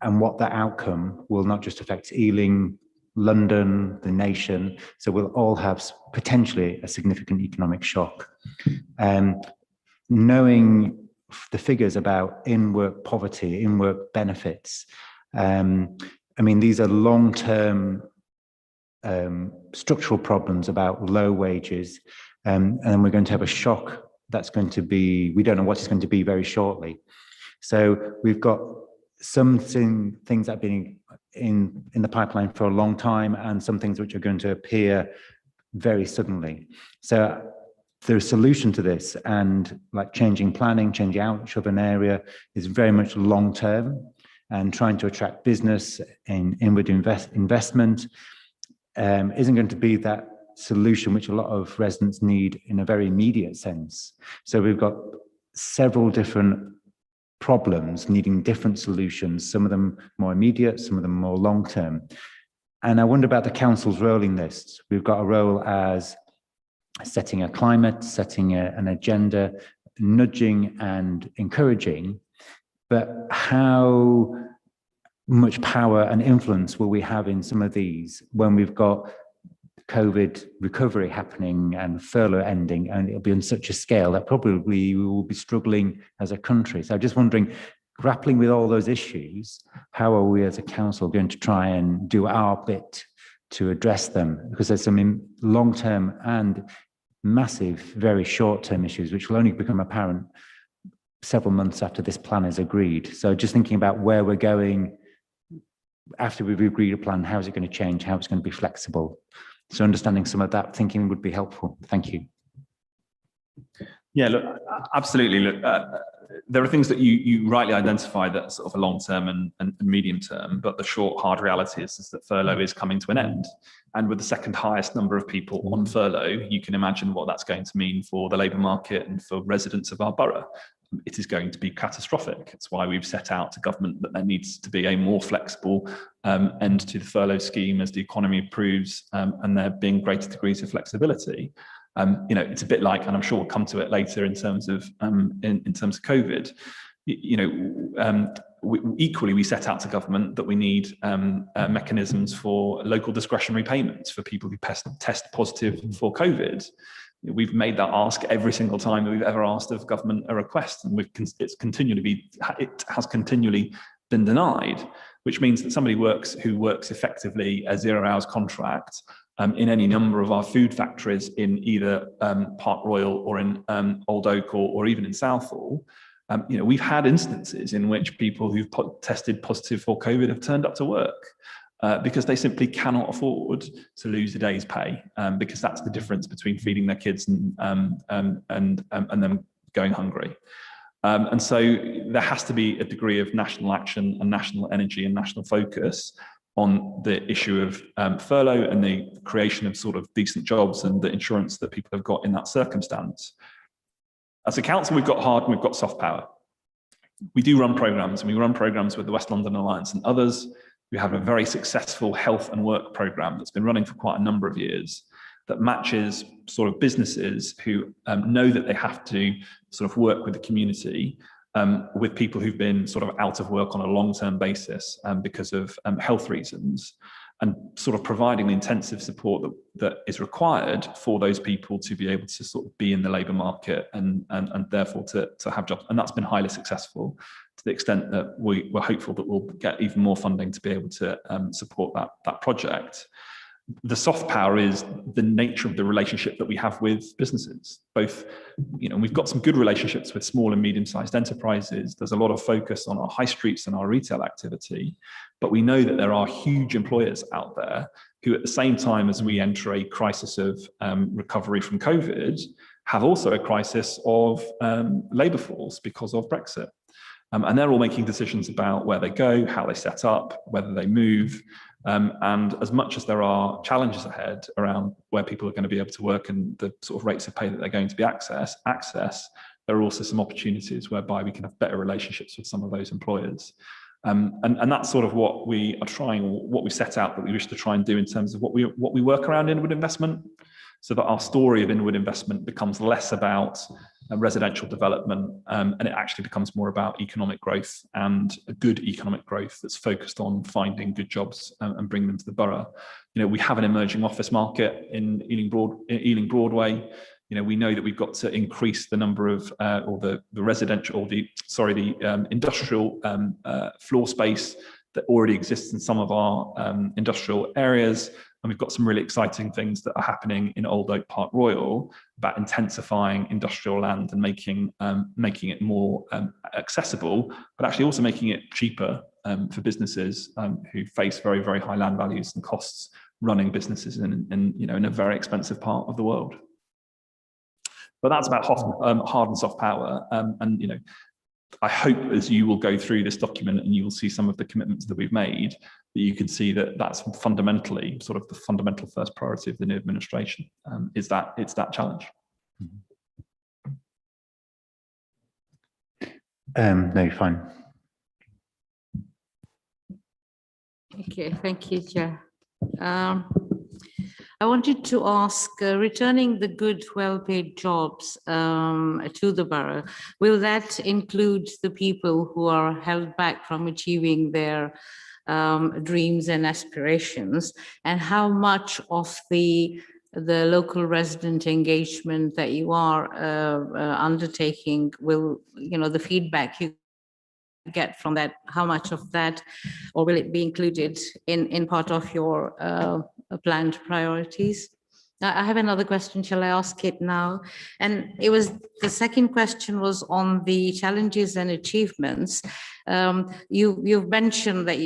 and what that outcome will not just affect Ealing, London, the nation, so we'll all have potentially a significant economic shock. Knowing the figures about in-work poverty, in-work benefits, I mean, these are long-term structural problems about low wages, and we're going to have a shock that's going to be, we don't know what it's going to be very shortly. So we've got some things that have been in the pipeline for a long time, and some things which are going to appear very suddenly. So the solution to this, and like changing planning, changing outreach of an area, is very much long-term, and trying to attract business in inward investment isn't going to be that solution which a lot of residents need in a very immediate sense. So we've got several different problems needing different solutions, some of them more immediate, some of them more long-term. And I wonder about the council's role in this. We've got a role as setting a climate, setting an agenda, nudging and encouraging, but how much power and influence will we have in some of these when we've got COVID recovery happening and furlough ending, and it'll be on such a scale that probably we will be struggling as a country. So I'm just wondering, grappling with all those issues, how are we as a council going to try and do our bit to address them? Because there's some long-term and massive, very short-term issues, which will only become apparent several months after this plan is agreed. So just thinking about where we're going after we've agreed a plan, how is it going to change, how it's going to be flexible. So understanding some of that thinking would be helpful. Thank you. Yeah, look, absolutely. Look, there are things that you rightly identify that are sort of a long-term and medium-term, but the short, hard reality is that furlough is coming to an end. And with the second highest number of people on furlough, you can imagine what that's going to mean for the labour market and for residents of our borough. It is going to be catastrophic. It's why we've set out to government that there needs to be a more flexible end to the furlough scheme as the economy improves, and there being greater degrees of flexibility. It's a bit like, and I'm sure we'll come to it later in terms of in terms of COVID. Equally, we set out to government that we need mechanisms for local discretionary payments for people who test positive for COVID. We've made that ask every single time that we've ever asked of government a request, and it has continually been denied, which means that somebody who works effectively a 0 hours contract in any number of our food factories in either Park Royal or in Old Oak or even in Southall, we've had instances in which people who've tested positive for COVID have turned up to work. Because they simply cannot afford to lose a day's pay, because that's the difference between feeding their kids and them going hungry. And so there has to be a degree of national action and national energy and national focus on the issue of furlough and the creation of sort of decent jobs and the insurance that people have got in that circumstance. As a council, we've got hard and we've got soft power. We do run programmes, and we run programmes with the West London Alliance and others. We have a very successful health and work programme that's been running for quite a number of years that matches sort of businesses who know that they have to sort of work with the community with people who've been sort of out of work on a long-term basis because of health reasons. and sort of providing the intensive support that is required for those people to be able to sort of be in the labour market and therefore to have jobs. And that's been highly successful, to the extent that we're hopeful that we'll get even more funding to be able to support that project. The soft power is the nature of the relationship that we have with businesses. Both, we've got some good relationships with small and medium-sized enterprises. There's a lot of focus on our high streets and our retail activity, but we know that there are huge employers out there who, at the same time as we enter a crisis of recovery from COVID, have also a crisis of labour force because of Brexit. And they're all making decisions about where they go, how they set up, whether they move. And as much as there are challenges ahead around where people are going to be able to work and the sort of rates of pay that they're going to be access, there are also some opportunities whereby we can have better relationships with some of those employers. And that's sort of what we are trying, what we set out that we wish to try and do in terms of what we work around inward investment, so that our story of inward investment becomes less about residential development, and it actually becomes more about economic growth, and a good economic growth that's focused on finding good jobs and bringing them to the borough. We have an emerging office market in Ealing Broadway. We know that we've got to increase the number of the industrial floor space that already exists in some of our industrial areas. And we've got some really exciting things that are happening in Old Oak Park Royal about intensifying industrial land and making it more accessible, but actually also making it cheaper for businesses who face very, very high land values and costs running businesses in a very expensive part of the world. But that's about hard and soft power. I hope as you will go through this document and you will see some of the commitments that we've made, that you can see that that's fundamentally sort of the fundamental first priority of the new administration, it's that challenge. No, fine. Okay, thank you, Chair. I wanted to ask, returning the good, well-paid jobs to the borough, will that include the people who are held back from achieving their dreams and aspirations? And how much of the local resident engagement that you are undertaking will, the feedback you get from that, how much of that, or will it be included in part of your planned priorities? I have another question. Shall I ask it now? And the second question was on the challenges and achievements. You've mentioned that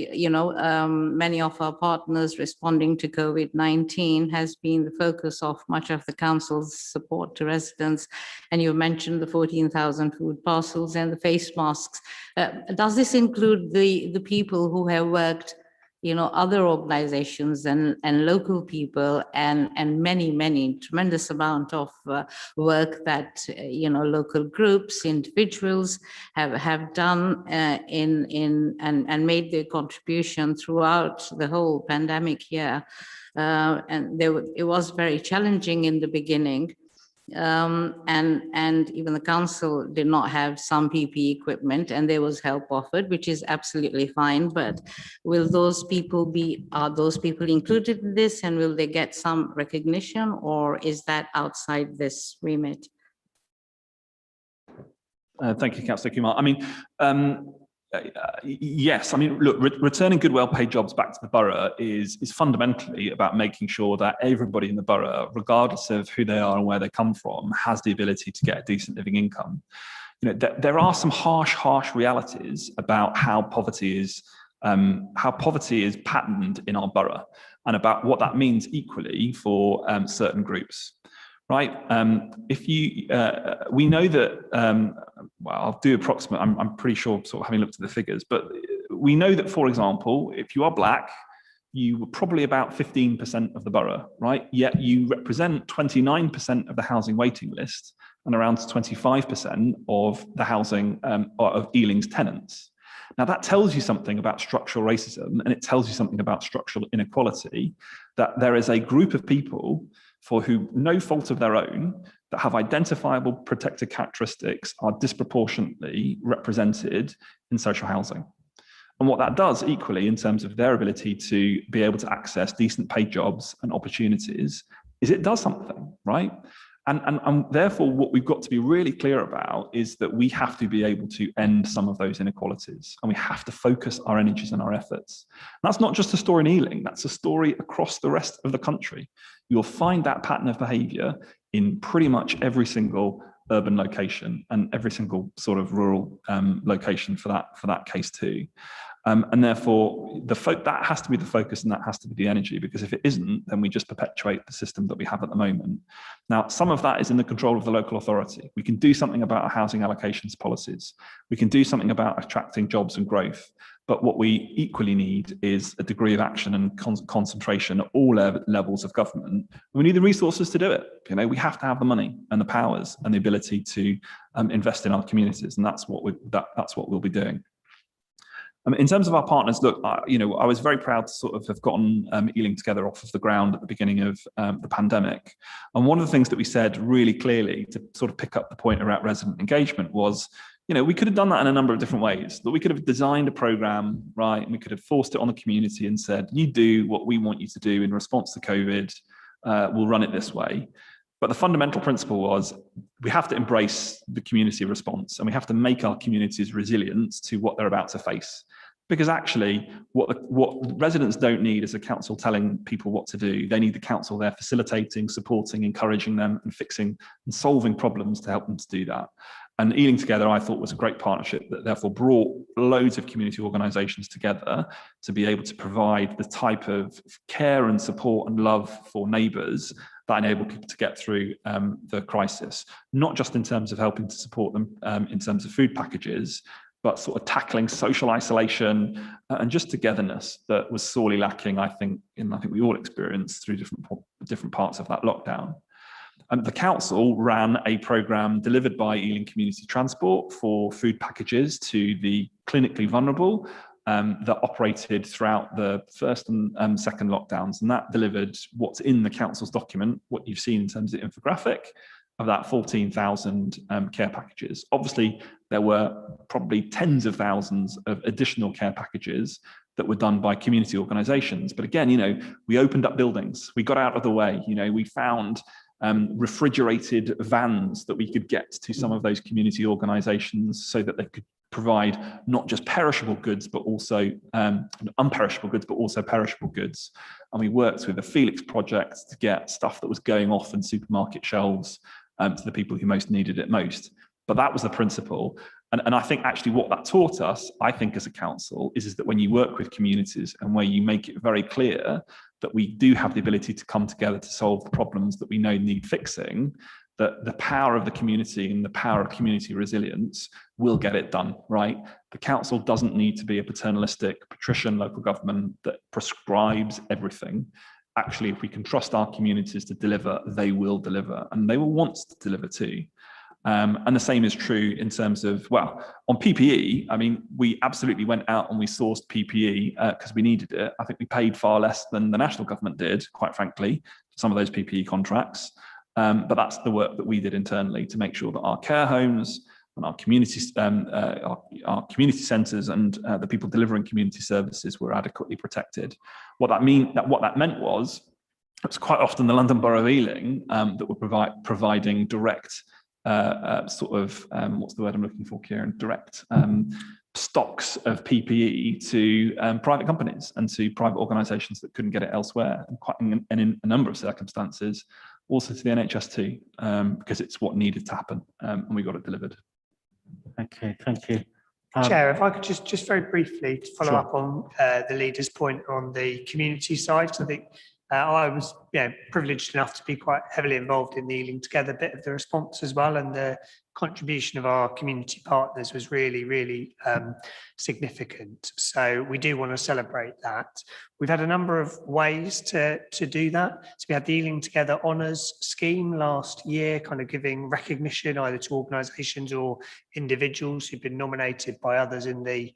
many of our partners responding to COVID-19 has been the focus of much of the council's support to residents, and you've mentioned the 14,000 food parcels and the face masks. Does this include the people who have worked, other organizations and local people and many tremendous amount of work that local groups, individuals have done and made their contribution throughout the whole pandemic year, and it was very challenging in the beginning. And even the council did not have some PPE equipment, and there was help offered, which is absolutely fine. But are those people included in this, and will they get some recognition, or is that outside this remit? Thank you, Councillor Kumar. Yes, look, returning good, well-paid jobs back to the borough is fundamentally about making sure that everybody in the borough, regardless of who they are and where they come from, has the ability to get a decent living income. There are some harsh realities about how poverty is patterned in our borough, and about what that means equally for certain groups. Right. We know that, I'll do approximate, I'm pretty sure, sort of having looked at the figures, but we know that, for example, if you are black, you were probably about 15% of the borough, right? Yet you represent 29% of the housing waiting list and around 25% of the housing of Ealing's tenants. Now, that tells you something about structural racism, and it tells you something about structural inequality, that there is a group of people for whom, no fault of their own, that have identifiable protected characteristics are disproportionately represented in social housing. And what that does equally in terms of their ability to be able to access decent paid jobs and opportunities is it does something, right? And therefore, what we've got to be really clear about is that we have to be able to end some of those inequalities, and we have to focus our energies and our efforts. And that's not just a story in Ealing, that's a story across the rest of the country. You'll find that pattern of behaviour in pretty much every single urban location and every single sort of rural location for that case too. And therefore, that has to be the focus and that has to be the energy, because if it isn't, then we just perpetuate the system that we have at the moment. Now, some of that is in the control of the local authority. We can do something about our housing allocations policies. We can do something about attracting jobs and growth. But what we equally need is a degree of action and concentration at all levels of government. We need the resources to do it. You know, we have to have the money and the powers and the ability to invest in our communities, and that's what we'll be doing. In terms of our partners, look, I was very proud to sort of have gotten Ealing Together off of the ground at the beginning of the pandemic. And one of the things that we said really clearly to sort of pick up the point around resident engagement was, we could have done that in a number of different ways. That we could have designed a program, right, and we could have forced it on the community and said, you do what we want you to do in response to COVID, we'll run it this way. But the fundamental principle was we have to embrace the community response and we have to make our communities resilient to what they're about to face. Because actually, what residents don't need is a council telling people what to do. They need the council there facilitating, supporting, encouraging them and fixing and solving problems to help them to do that. And Ealing Together, I thought, was a great partnership that therefore brought loads of community organisations together to be able to provide the type of care and support and love for neighbours that enable people to get through the crisis, not just in terms of helping to support them in terms of food packages, but sort of tackling social isolation and just togetherness that was sorely lacking, I think we all experienced through different parts of that lockdown. And the council ran a programme delivered by Ealing Community Transport for food packages to the clinically vulnerable that operated throughout the first and second lockdowns. And that delivered what's in the council's document, what you've seen in terms of infographic, of that 14,000 care packages. Obviously, there were probably tens of thousands of additional care packages that were done by community organisations. But again, we opened up buildings, we got out of the way, we found refrigerated vans that we could get to some of those community organisations so that they could provide not just perishable goods, but also unperishable goods, but also perishable goods. And we worked with the Felix project to get stuff that was going off in supermarket shelves to the people who most needed it most. But that was the principle. And I think actually what that taught us, I think as a council, is that when you work with communities and where you make it very clear that we do have the ability to come together to solve the problems that we know need fixing, that the power of the community and the power of community resilience will get it done, right? The council doesn't need to be a paternalistic, patrician local government that prescribes everything. Actually, if we can trust our communities to deliver, they will deliver, and they will want to deliver too. And the same is true in terms of, well, on PPE, I mean, we absolutely went out and we sourced PPE because we needed it. I think we paid far less than the national government did, quite frankly, for some of those PPE contracts. But that's the work that we did internally to make sure that our care homes and our community centres and the people delivering community services were adequately protected. What that meant was, it was quite often the London Borough of Ealing that were providing direct what's the word I'm looking for, Kieran? Direct stocks of PPE to private companies and to private organisations that couldn't get it elsewhere, and in a number of circumstances, also to the NHS too, because it's what needed to happen, and we got it delivered. Okay, thank you. Chair, if I could just very briefly follow Sure. up on the leader's point on the community side. So I think I was privileged enough to be quite heavily involved in the Ealing Together bit of the response as well, and the contribution of our community partners was really, really significant. So we do want to celebrate that. We've had a number of ways to do that. So we had the Ealing Together Honours scheme last year, kind of giving recognition either to organisations or individuals who've been nominated by others in the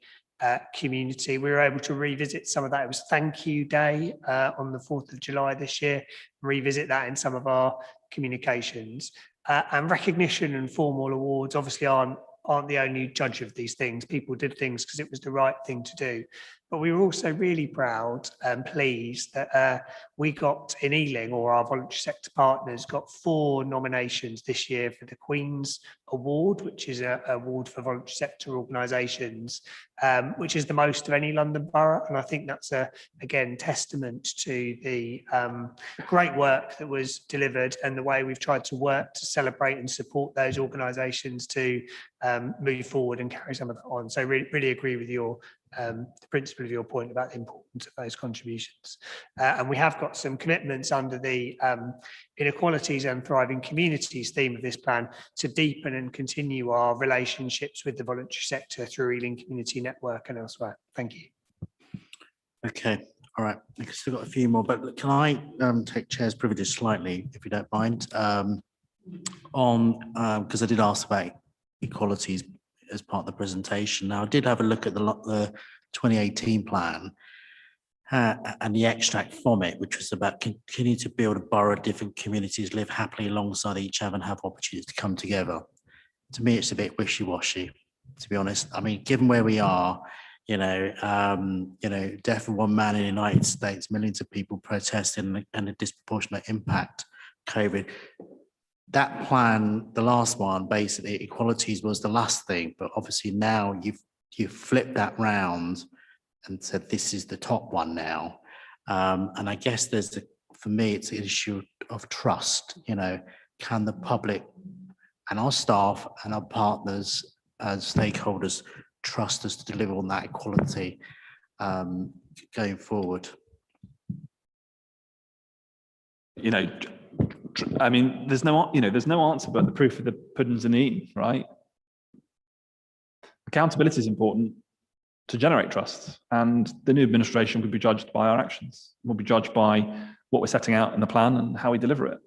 community. We were able to revisit some of that. It was Thank You Day on the 4th of July this year, revisit that in some of our communications. And recognition and formal awards obviously aren't aren't the only judge of these things. People did things because it was the right thing to do. But we were also really proud and pleased that we got in Ealing, or our voluntary sector partners, got 4 nominations this year for the Queen's Award, which is an award for voluntary sector organisations, which is the most of any London borough. And I think that's, again, testament to the great work that was delivered and the way we've tried to work to celebrate and support those organisations to move forward and carry some of that on. So really agree with your the principle of your point about the importance of those contributions. And we have got some commitments under the Inequalities and Thriving Communities theme of this plan to deepen and continue our relationships with the voluntary sector through Ealing Community Network and elsewhere. Thank you. Okay, all right. I've still got a few more, but can I take chair's privilege slightly, if you don't mind, because I did ask about equalities as part of the presentation. Now, I did have a look at the 2018 plan and the extract from it, which was about continuing to build a borough, different communities live happily alongside each other and have opportunities to come together. To me, it's a bit wishy-washy, to be honest. I mean, given where we are, death of one man in the United States, millions of people protesting, and a disproportionate impact COVID. That plan, the last one, basically equalities was the last thing, but obviously now you've flipped that round and said this is the top one now. And I guess for me, it's an issue of trust. Can the public and our staff and our partners as stakeholders trust us to deliver on that equality going forward? I mean, there's no answer, but the proof of the pudding's in the eating, right? Accountability is important to generate trust, and the new administration will be judged by our actions. We'll be judged by what we're setting out in the plan and how we deliver it.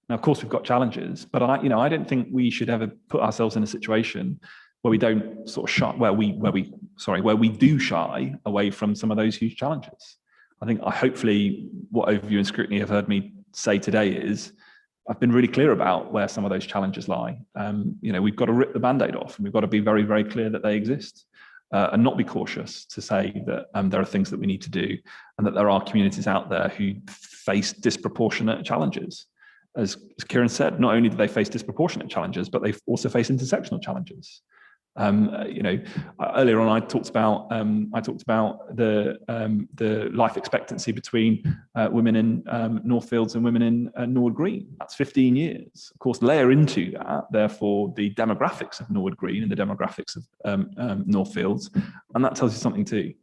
Now, of course, we've got challenges, but I don't think we should ever put ourselves in a situation where we don't sort of shy, where we do shy away from some of those huge challenges. Hopefully what Overview and Scrutiny have heard me say today is I've been really clear about where some of those challenges lie. We've got to rip the Band-Aid off, and we've got to be very, very clear that they exist, and not be cautious to say that there are things that we need to do, and that there are communities out there who face disproportionate challenges. As Kieran said, not only do they face disproportionate challenges, but they also face intersectional challenges. Earlier on, I talked about the life expectancy between women in Northfields and women in Norwood Green. That's 15 years. Of course, layer into that, therefore, the demographics of Norwood Green and the demographics of Northfields, and that tells you something too.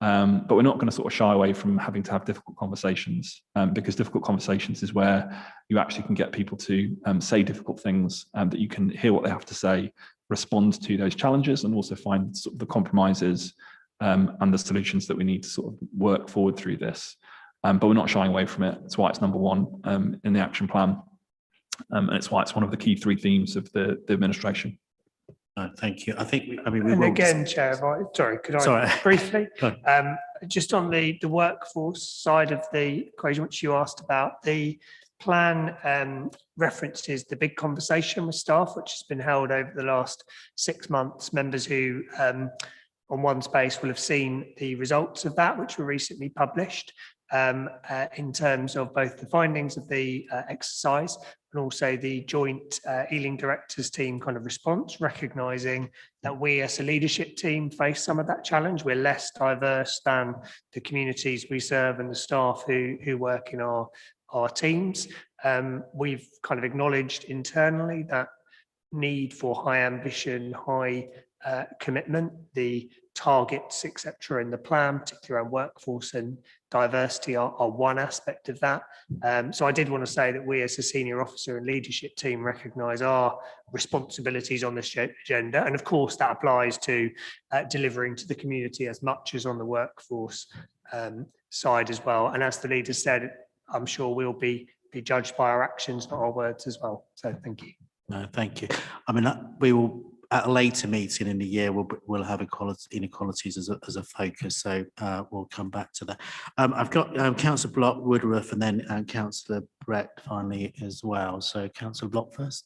But we're not going to sort of shy away from having to have difficult conversations, because difficult conversations is where you actually can get people to say difficult things, that you can hear what they have to say, respond to those challenges, and also find sort of the compromises and the solutions that we need to sort of work forward through this. But we're not shying away from it. That's why it's number one in the action plan, and it's why it's one of the key 3 themes of the administration. Thank you. And again, Chair, could I briefly, just on the workforce side of the equation, which you asked about, the plan references the big conversation with staff, which has been held over the last 6 months. Members who on One Space will have seen the results of that, which were recently published, in terms of both the findings of the exercise and also the joint Ealing Directors team kind of response, recognising that we as a leadership team face some of that challenge. We're less diverse than the communities we serve and the staff who work in our teams. We've kind of acknowledged internally that need for high ambition, high commitment, the targets, etc. in the plan, particularly around workforce and diversity are one aspect of that. So I did want to say that we as a senior officer and leadership team recognise our responsibilities on this agenda. And of course that applies to delivering to the community as much as on the workforce side as well. And as the leader said, I'm sure we'll be judged by our actions, not our words as well. So thank you. No, thank you. I mean, we will at a later meeting in the year, we'll have inequalities as a focus. So we'll come back to that. I've got Councillor Block, Woodruff, and then Councillor Brett finally as well. So Councillor Block first.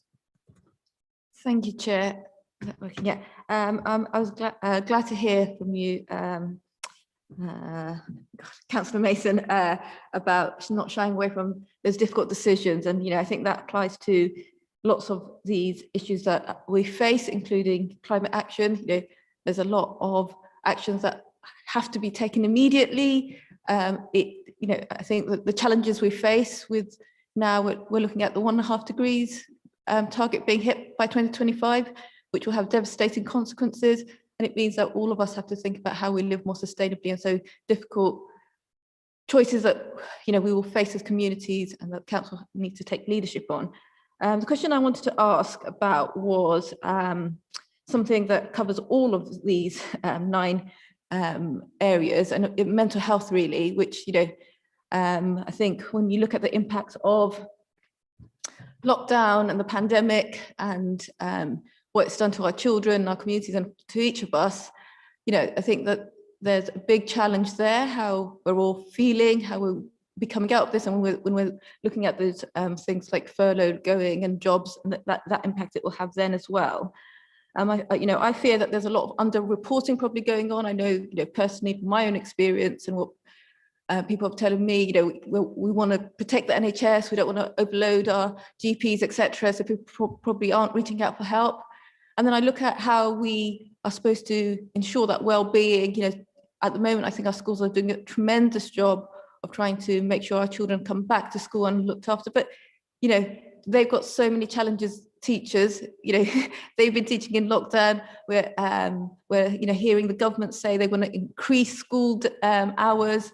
Thank you, Chair. Is that working? Yeah. I was glad to hear from you, Councillor Mason, about not shying away from those difficult decisions. And, I think that applies to lots of these issues that we face, including climate action. There's a lot of actions that have to be taken immediately. I think that the challenges we face with now, we're looking at the 1.5 degrees target being hit by 2025, which will have devastating consequences. And it means that all of us have to think about how we live more sustainably. And so difficult choices that, we will face as communities and that council needs to take leadership on. The question I wanted to ask about was something that covers all of these 9 areas, and mental health really, which, I think when you look at the impacts of lockdown and the pandemic and what it's done to our children, our communities, and to each of us, I think that there's a big challenge there, how we're all feeling, how we'll be coming out of this, and when we're looking at those things like furlough going and jobs, and that impact it will have then as well. I fear that there's a lot of under-reporting probably going on. I know, personally from my own experience and what people have telling me, we want to protect the NHS, we don't want to overload our GPs, etc. So people probably aren't reaching out for help. And then I look at how we are supposed to ensure that well-being. At the moment, I think our schools are doing a tremendous job of trying to make sure our children come back to school and looked after. But, they've got so many challenges. Teachers, they've been teaching in lockdown. We're hearing the government say they want to increase school hours.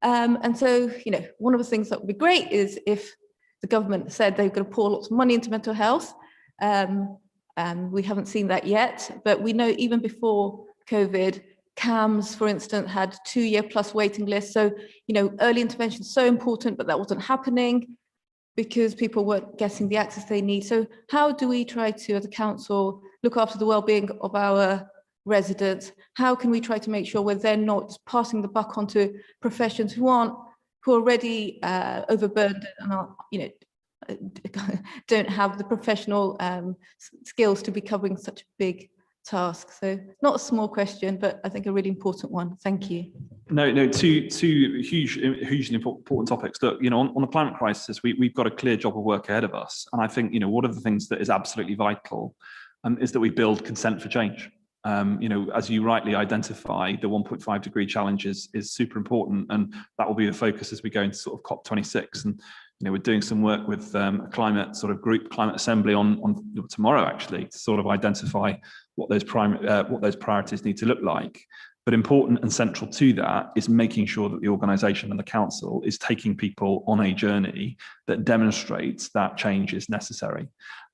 And so, one of the things that would be great is if the government said they're going to pour lots of money into mental health. And we haven't seen that yet, but we know even before COVID, CAMS, for instance, had 2-year+ waiting lists. So, early intervention is so important, but that wasn't happening because people weren't getting the access they need. So how do we try to, as a council, look after the well-being of our residents? How can we try to make sure we're then not just passing the buck onto professions who are already overburdened and are, don't have the professional skills to be covering such a big task? So not a small question, but I think a really important one. Thank you. No, two hugely important topics. Look, on the climate crisis, we've got a clear job of work ahead of us. And I think, one of the things that is absolutely vital is that we build consent for change. As you rightly identify, the 1.5 degree challenge is super important, and that will be the focus as we go into sort of COP26. And we're doing some work with a climate sort of group, climate assembly on tomorrow actually, to sort of identify what those priorities need to look like. But important and central to that is making sure that the organisation and the council is taking people on a journey that demonstrates that change is necessary.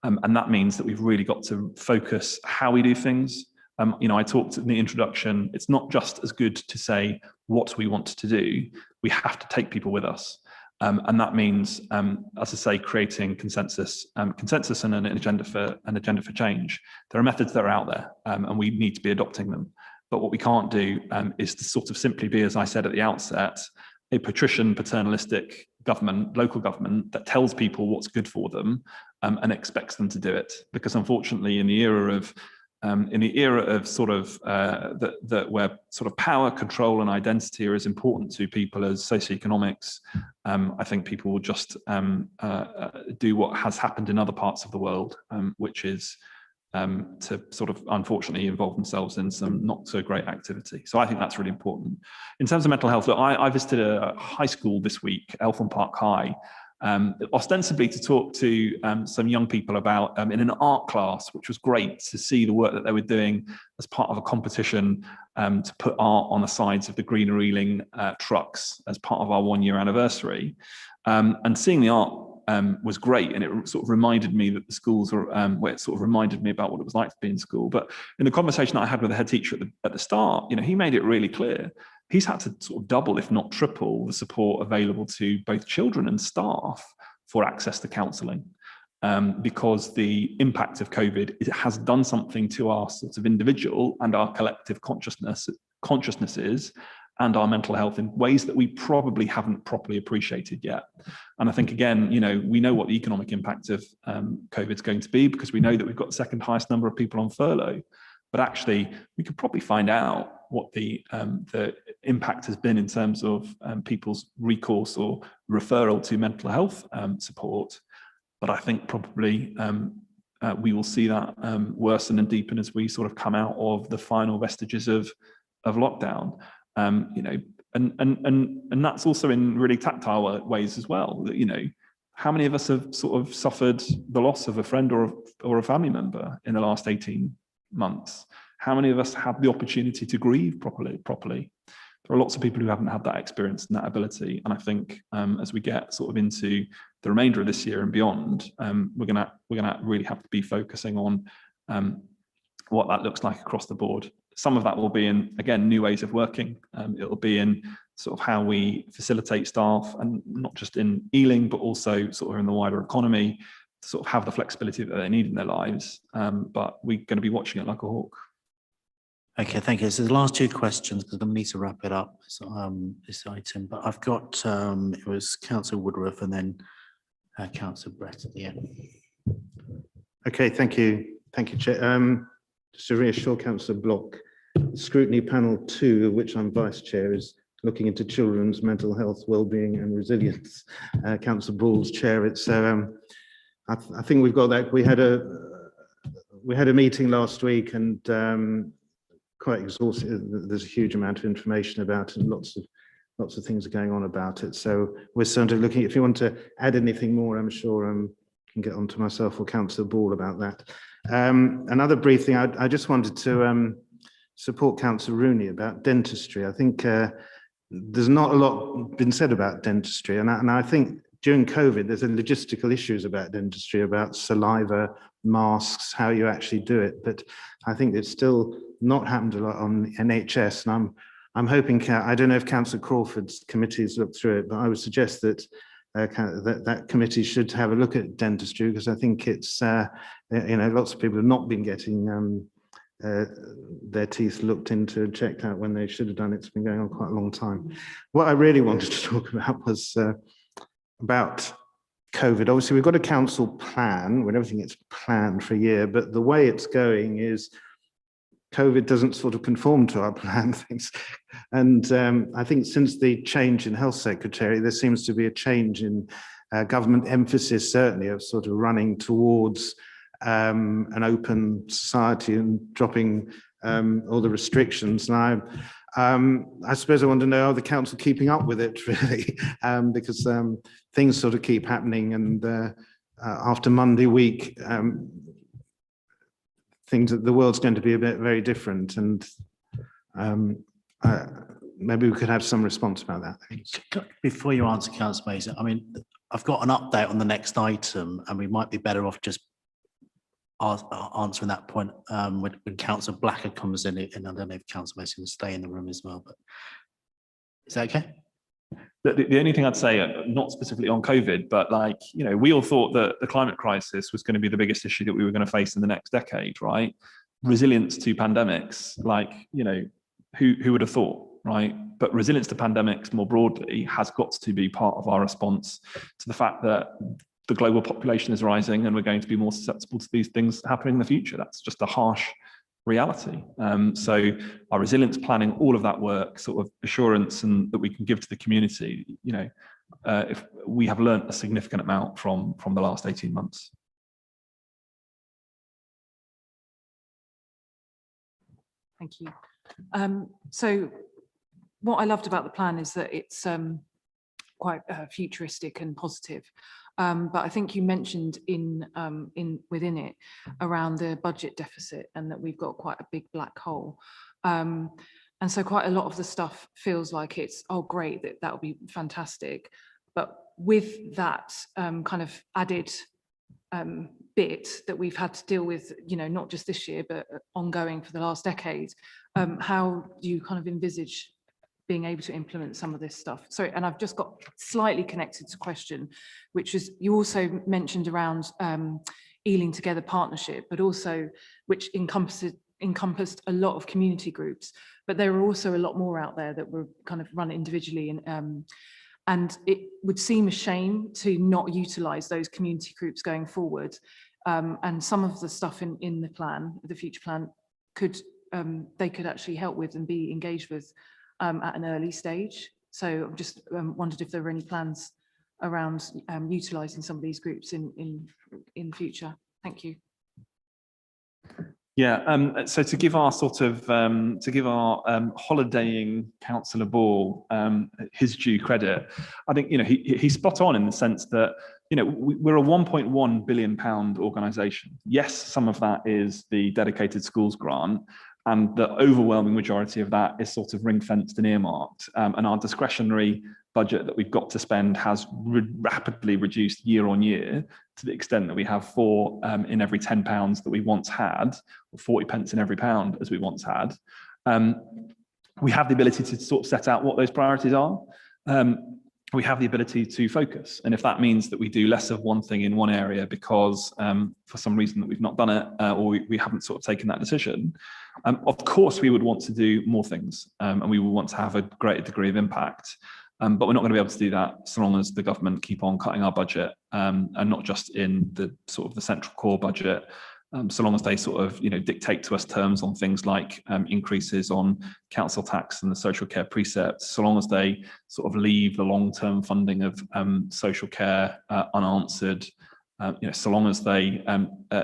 And that means that we've really got to focus how we do things. I talked in the introduction, it's not just as good to say what we want to do, we have to take people with us. And that means, as I say, creating consensus and an agenda for change. There are methods that are out there, and we need to be adopting them. But what we can't do is to sort of simply be, as I said at the outset, a patrician, paternalistic government, local government that tells people what's good for them and expects them to do it. Because unfortunately, in the era of sort of where sort of power, control, and identity are as important to people as socioeconomics, I think people will just do what has happened in other parts of the world, which is to sort of unfortunately involve themselves in some not so great activity. So I think that's really important. In terms of mental health, look, I visited a high school this week, Eltham Park High, ostensibly to talk to some young people about in an art class, which was great to see the work that they were doing as part of a competition to put art on the sides of the green reeling trucks as part of our 1-year anniversary. And seeing the art was great, and it sort of reminded me that the schools were where it sort of reminded me about what it was like to be in school. But in the conversation that I had with the head teacher at the start, he made it really clear he's had to sort of double, if not triple, the support available to both children and staff for access to counselling, because the impact of COVID, it has done something to our sort of individual and our collective consciousnesses, and our mental health in ways that we probably haven't properly appreciated yet. And I think, again, we know what the economic impact of COVID is going to be, because we know that we've got the second highest number of people on furlough. But actually, we could probably find out what the impact has been in terms of people's recourse or referral to mental health support. But I think probably we will see that worsen and deepen as we sort of come out of the final vestiges of lockdown. And that's also in really tactile ways as well. That, how many of us have sort of suffered the loss of a friend or a family member in the last 18 months? How many of us have the opportunity to grieve properly? There are lots of people who haven't had that experience and that ability. And I think as we get sort of into the remainder of this year and beyond, we're gonna really have to be focusing on what that looks like across the board. Some of that will be in, again, new ways of working. It'll be in sort of how we facilitate staff, and not just in Ealing, but also sort of in the wider economy, to sort of have the flexibility that they need in their lives. But we're going to be watching it like a hawk. Okay, thank you. So the last two questions, because I need to wrap it up, this item. But I've got, it was Councillor Woodruff and then Councillor Brett at the end. Okay, thank you. Thank you, Chair. Just to reassure Councillor Block, Scrutiny Panel 2, of which I'm Vice Chair, is looking into children's mental health, wellbeing and resilience. Councillor Ball's Chair. It's I think we've got that. We had a meeting last week and quite exhaustive. There's a huge amount of information about it and lots of things are going on about it. So we're certainly looking. If you want to add anything more, I'm sure can get on to myself or Councillor Ball about that. Another brief thing, I just wanted to support Councillor Rooney about dentistry. I think there's not a lot been said about dentistry, and I think during COVID there's logistical issues about dentistry, about saliva, masks, how you actually do it. But I think it's still not happened a lot on NHS, and I'm hoping, I don't know if Councillor Crawford's committees looked through it, but I would suggest that that committee should have a look at dentistry, because I think it's lots of people have not been getting their teeth looked into and checked out when they should have done it. It's been going on quite a long time. What I really wanted to talk about was about COVID. Obviously, we've got a council plan when everything gets planned for a year, but the way it's going is COVID doesn't sort of conform to our plan things. And I think since the change in Health Secretary, there seems to be a change in government emphasis, certainly, of sort of running towards an open society and dropping all the restrictions. And I suppose I want to know, are the council keeping up with it, really? Because things sort of keep happening, and after Monday week, the world's going to be very different, and maybe we could have some response about that. Before you answer, Councillor Mason, I mean, I've got an update on the next item, and we might be better off just answering that point when Councillor Blacker comes in, and I don't know if Councillor Mason will stay in the room as well, but is that okay? The only thing I'd say, not specifically on COVID, but we all thought that the climate crisis was going to be the biggest issue that we were going to face in the next decade, right? Resilience to pandemics, who would have thought, right? But resilience to pandemics more broadly has got to be part of our response to the fact that the global population is rising and we're going to be more susceptible to these things happening in the future. That's just a harsh reality. So our resilience planning, all of that work, sort of assurance and that we can give to the community, if we have learned a significant amount from the last 18 months. Thank you. So what I loved about the plan is that it's quite futuristic and positive. But I think you mentioned within it around the budget deficit, and that we've got quite a big black hole. And so quite a lot of the stuff feels like it's, oh great, that would be fantastic. But with that kind of added bit that we've had to deal with, not just this year, but ongoing for the last decade, how do you kind of envisage being able to implement some of this stuff? Sorry, and I've just got slightly connected to question, which is, you also mentioned around Ealing Together partnership, but also which encompasses encompassed a lot of community groups, but there are also a lot more out there that were kind of run individually, and it would seem a shame to not utilise those community groups going forward. And some of the stuff in the plan, the future plan, they could actually help with and be engaged with at an early stage. So I've just wondered if there were any plans around utilising some of these groups in future. Thank you. Yeah, so to give our holidaying Councillor Ball his due credit, I think he's spot on in the sense that we're a £1.1 billion organisation. Yes, some of that is the dedicated schools grant, and the overwhelming majority of that is sort of ring-fenced and earmarked. And our discretionary budget that we've got to spend has rapidly reduced year on year, to the extent that we have 4 in every £10 that we once had, or 40 pence in every pound as we once had. We have the ability to sort of set out what those priorities are. We have the ability to focus. And if that means that we do less of one thing in one area because for some reason that we've not done it, or we haven't sort of taken that decision, of course we would want to do more things, and we would want to have a greater degree of impact. But we're not going to be able to do that so long as the government keep on cutting our budget, and not just in the sort of the central core budget, so long as they sort of dictate to us terms on things like increases on council tax and the social care precepts, so long as they sort of leave the long-term funding of social care unanswered, so long as they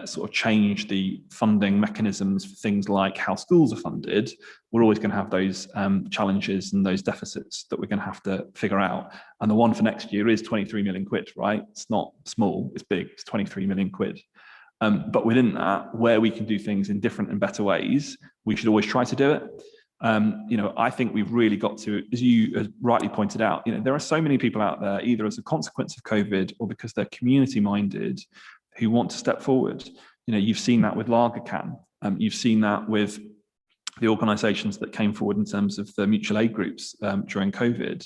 sort of change the funding mechanisms for things like how schools are funded, we're always going to have those challenges and those deficits that we're going to have to figure out. And the one for next year is 23 million quid, right? It's not small, it's big, it's 23 million quid. But within that, where we can do things in different and better ways, we should always try to do it. I think we've really got to, as you rightly pointed out, there are so many people out there, either as a consequence of COVID or because they're community minded, who want to step forward. You've seen that with Lagercan. You've seen that with the organisations that came forward in terms of the mutual aid groups during COVID.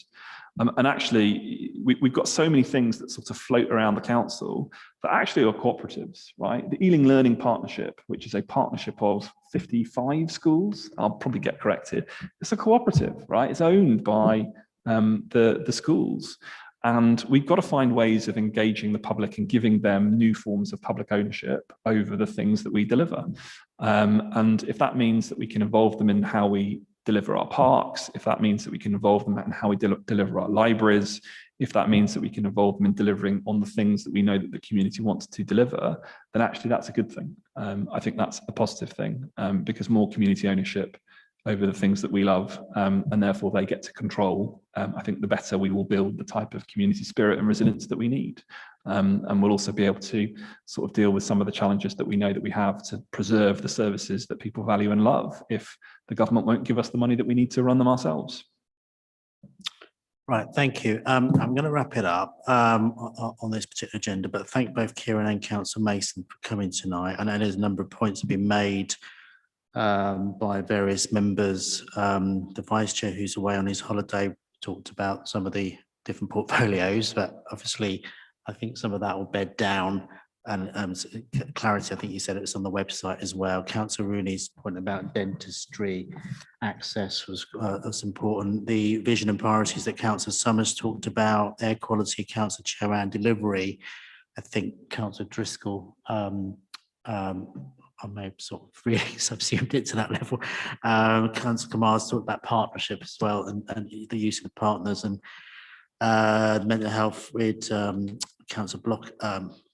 And actually, we've got so many things that sort of float around the council that actually are cooperatives, right? The Ealing Learning Partnership, which is a partnership of 55 schools, I'll probably get corrected. It's a cooperative, right? It's owned by the schools. And we've got to find ways of engaging the public and giving them new forms of public ownership over the things that we deliver. And if that means that we can involve them in how we deliver our parks, if that means that we can involve them in how we deliver our libraries, if that means that we can involve them in delivering on the things that we know that the community wants to deliver, then actually that's a good thing. I think that's a positive thing, because more community ownership over the things that we love, and therefore they get to control, I think the better we will build the type of community spirit and resilience that we need. And we'll also be able to sort of deal with some of the challenges that we know that we have to preserve the services that people value and love if the government won't give us the money that we need to run them ourselves. Right, thank you. I'm going to wrap it up on this particular agenda, but thank both Kieran and Councillor Mason for coming tonight. I know there's a number of points to be made by various members. The Vice Chair, who's away on his holiday, talked about some of the different portfolios, but obviously I think some of that will bed down, and clarity, I think you said it's on the website as well. Councillor Rooney's point about dentistry access was important. The vision and priorities that Councillor Summers talked about, air quality, Councillor Chowan, delivery. I think Councillor Driscoll, I may have sort of really subsumed it to that level. Councillor Kamar's talked about partnership as well, and the use of partners, and mental health with Councillor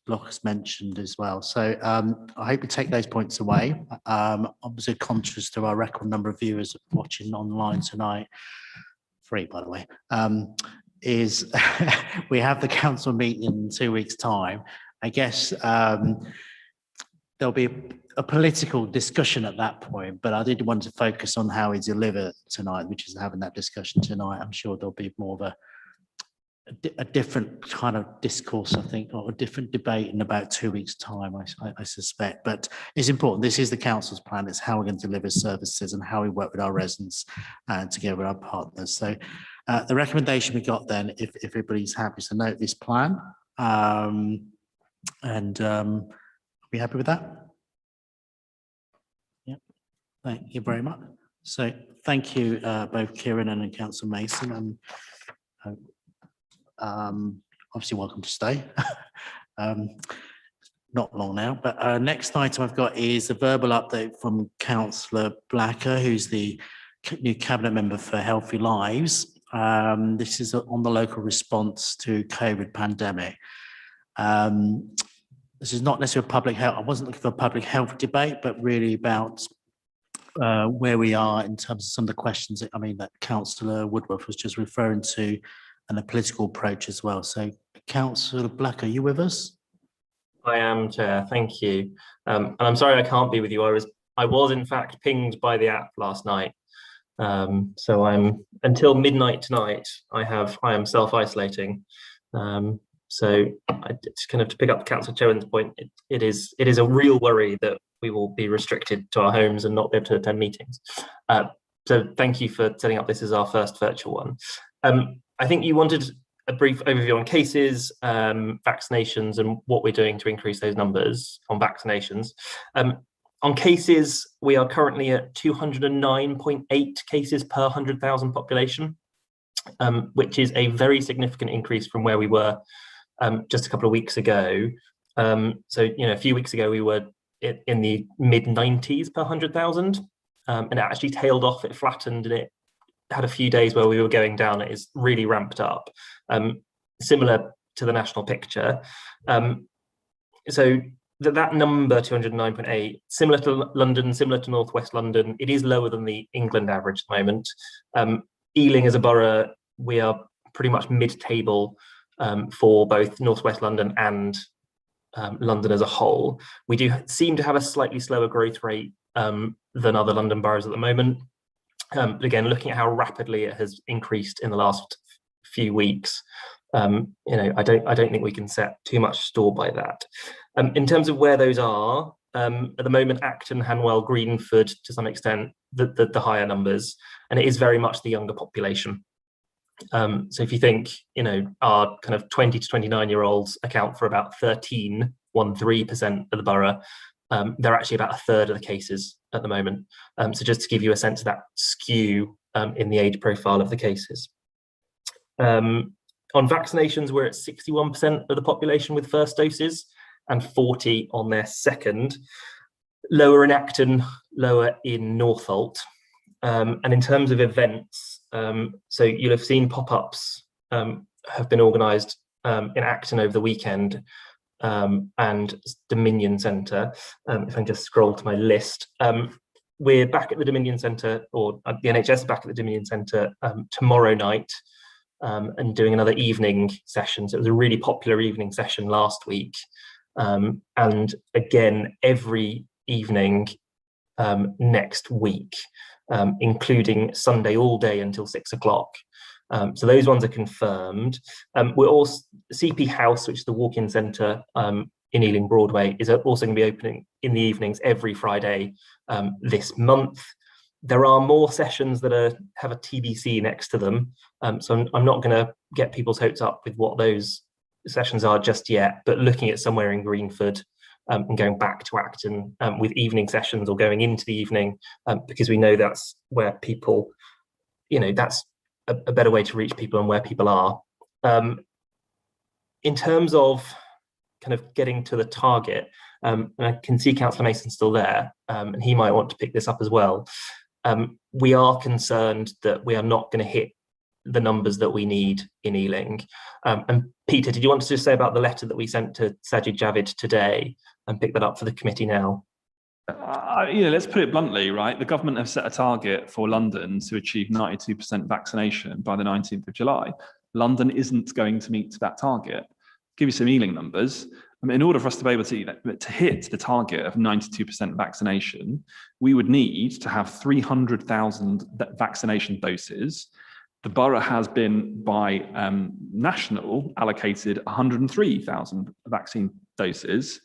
Block has mentioned as well. So I hope you take those points away. Obviously conscious to our record number of viewers watching online tonight, free by the way, is we have the council meeting in 2 weeks' time. I guess there'll be a political discussion at that point, but I did want to focus on how we deliver tonight, which is having that discussion tonight. I'm sure there'll be more of a different kind of discourse, I think, or a different debate in about 2 weeks' time, I suspect. But it's important. This is the council's plan. It's how we're going to deliver services and how we work with our residents and together with our partners. So the recommendation we got then, if everybody's happy, is to note this plan. And are we happy with that? Yeah. Thank you very much. So thank you, both Kieran and Councillor Mason. Obviously welcome to stay. Not long now, but next item I've got is a verbal update from Councillor Blacker, who's the new cabinet member for Healthy Lives. This is on the local response to COVID pandemic. This is not necessarily public health. I wasn't looking for a public health debate, but really about where we are in terms of some of the questions that Councillor Woodworth was just referring to, and the political approach as well. So Councillor Black, are you with us? I am, Chair, thank you. And I'm sorry I can't be with you. I was in fact pinged by the app last night. So I'm until midnight tonight, I am self-isolating. So it's kind of to pick up Councillor Chowen's point, it is a real worry that we will be restricted to our homes and not be able to attend meetings. So thank you for setting up this as our first virtual one. I think you wanted a brief overview on cases, vaccinations, and what we're doing to increase those numbers on vaccinations. On cases, we are currently at 209.8 cases per 100,000 population, which is a very significant increase from where we were just a couple of weeks ago. So, a few weeks ago, we were in the mid-90s per 100,000, and it actually tailed off, it flattened, and it had a few days where we were going down. It is really ramped up, similar to the national picture. So that number 209.8, similar to London, similar to Northwest London, it is lower than the England average at the moment. Ealing as a borough, we are pretty much mid-table for both Northwest London and London as a whole. We do seem to have a slightly slower growth rate than other London boroughs at the moment. But again, looking at how rapidly it has increased in the last few weeks, I don't think we can set too much store by that. In terms of where those are, at the moment, Acton, Hanwell, Greenford, to some extent, the higher numbers, and it is very much the younger population. So if you think, our kind of 20 to 29-year-olds account for about 13% of the borough, they're actually about a third of the cases at the moment. So just to give you a sense of that skew in the age profile of the cases. On vaccinations, we're at 61% of the population with first doses and 40% on their second. Lower in Acton, lower in Northolt. And in terms of events, so you'll have seen pop-ups have been organised in Acton over the weekend, and Dominion Centre. If I can just scroll to my list, we're back at the Dominion Centre, or the NHS is back at the Dominion Centre tomorrow night, and doing another evening session. So it was a really popular evening session last week, and again every evening next week, including Sunday all day until 6 o'clock. So those ones are confirmed. We're also CP House, which is the walk-in centre in Ealing Broadway, is also going to be opening in the evenings every Friday this month. There are more sessions that have a TBC next to them, so I'm not going to get people's hopes up with what those sessions are just yet, but looking at somewhere in Greenford and going back to Acton with evening sessions, or going into the evening, because we know that's where people, that's a better way to reach people and where people are. In terms of kind of getting to the target, and I can see Councillor Mason still there, and he might want to pick this up as well. We are concerned that we are not going to hit the numbers that we need in Ealing. And Peter, did you want to just say about the letter that we sent to Sajid Javid today and pick that up for the committee now? Let's put it bluntly, right? The government have set a target for London to achieve 92% vaccination by the 19th of July. London isn't going to meet that target. Give you some Ealing numbers. In order for us to be able to hit the target of 92% vaccination, we would need to have 300,000 vaccination doses. The borough has been, by national, allocated 103,000 vaccine doses.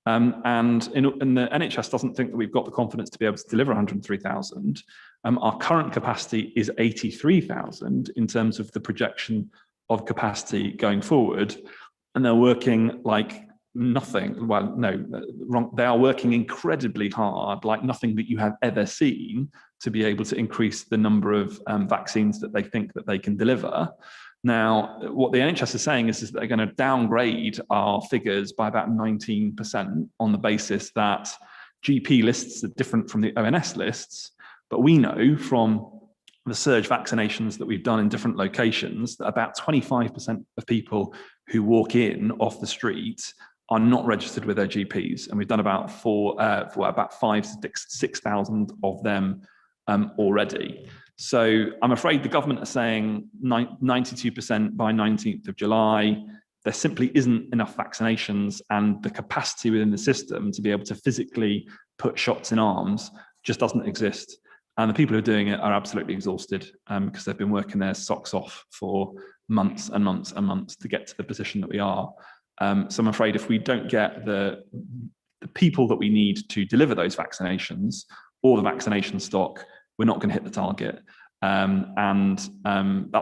And the NHS doesn't think that we've got the confidence to be able to deliver 103,000. Our current capacity is 83,000 in terms of the projection of capacity going forward. And they're working like nothing. Well, no, wrong. They are working incredibly hard, like nothing that you have ever seen, to be able to increase the number of vaccines that they think that they can deliver. Now, what the NHS is saying is that they're going to downgrade our figures by about 19% on the basis that GP lists are different from the ONS lists. But we know from the surge vaccinations that we've done in different locations that about 25% of people who walk in off the street are not registered with their GPs. And we've done about 5,000 to 6,000 of them already. So I'm afraid the government are saying 92% by 19th of July. There simply isn't enough vaccinations, and the capacity within the system to be able to physically put shots in arms just doesn't exist. And the people who are doing it are absolutely exhausted because they've been working their socks off for months and months and months to get to the position that we are. So I'm afraid if we don't get the people that we need to deliver those vaccinations or the vaccination stock, we're not going to hit the target. That's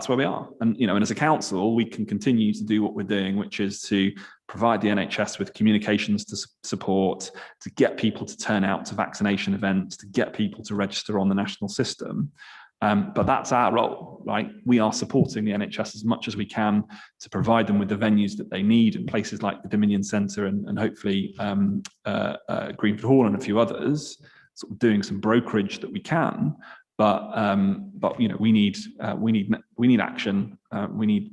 where we are. And as a council, we can continue to do what we're doing, which is to provide the NHS with communications to support, to get people to turn out to vaccination events, to get people to register on the national system. But that's our role, right? We are supporting the NHS as much as we can to provide them with the venues that they need in places like the Dominion Centre and hopefully Greenford Hall and a few others, sort of doing some brokerage that we can. But we need action. We need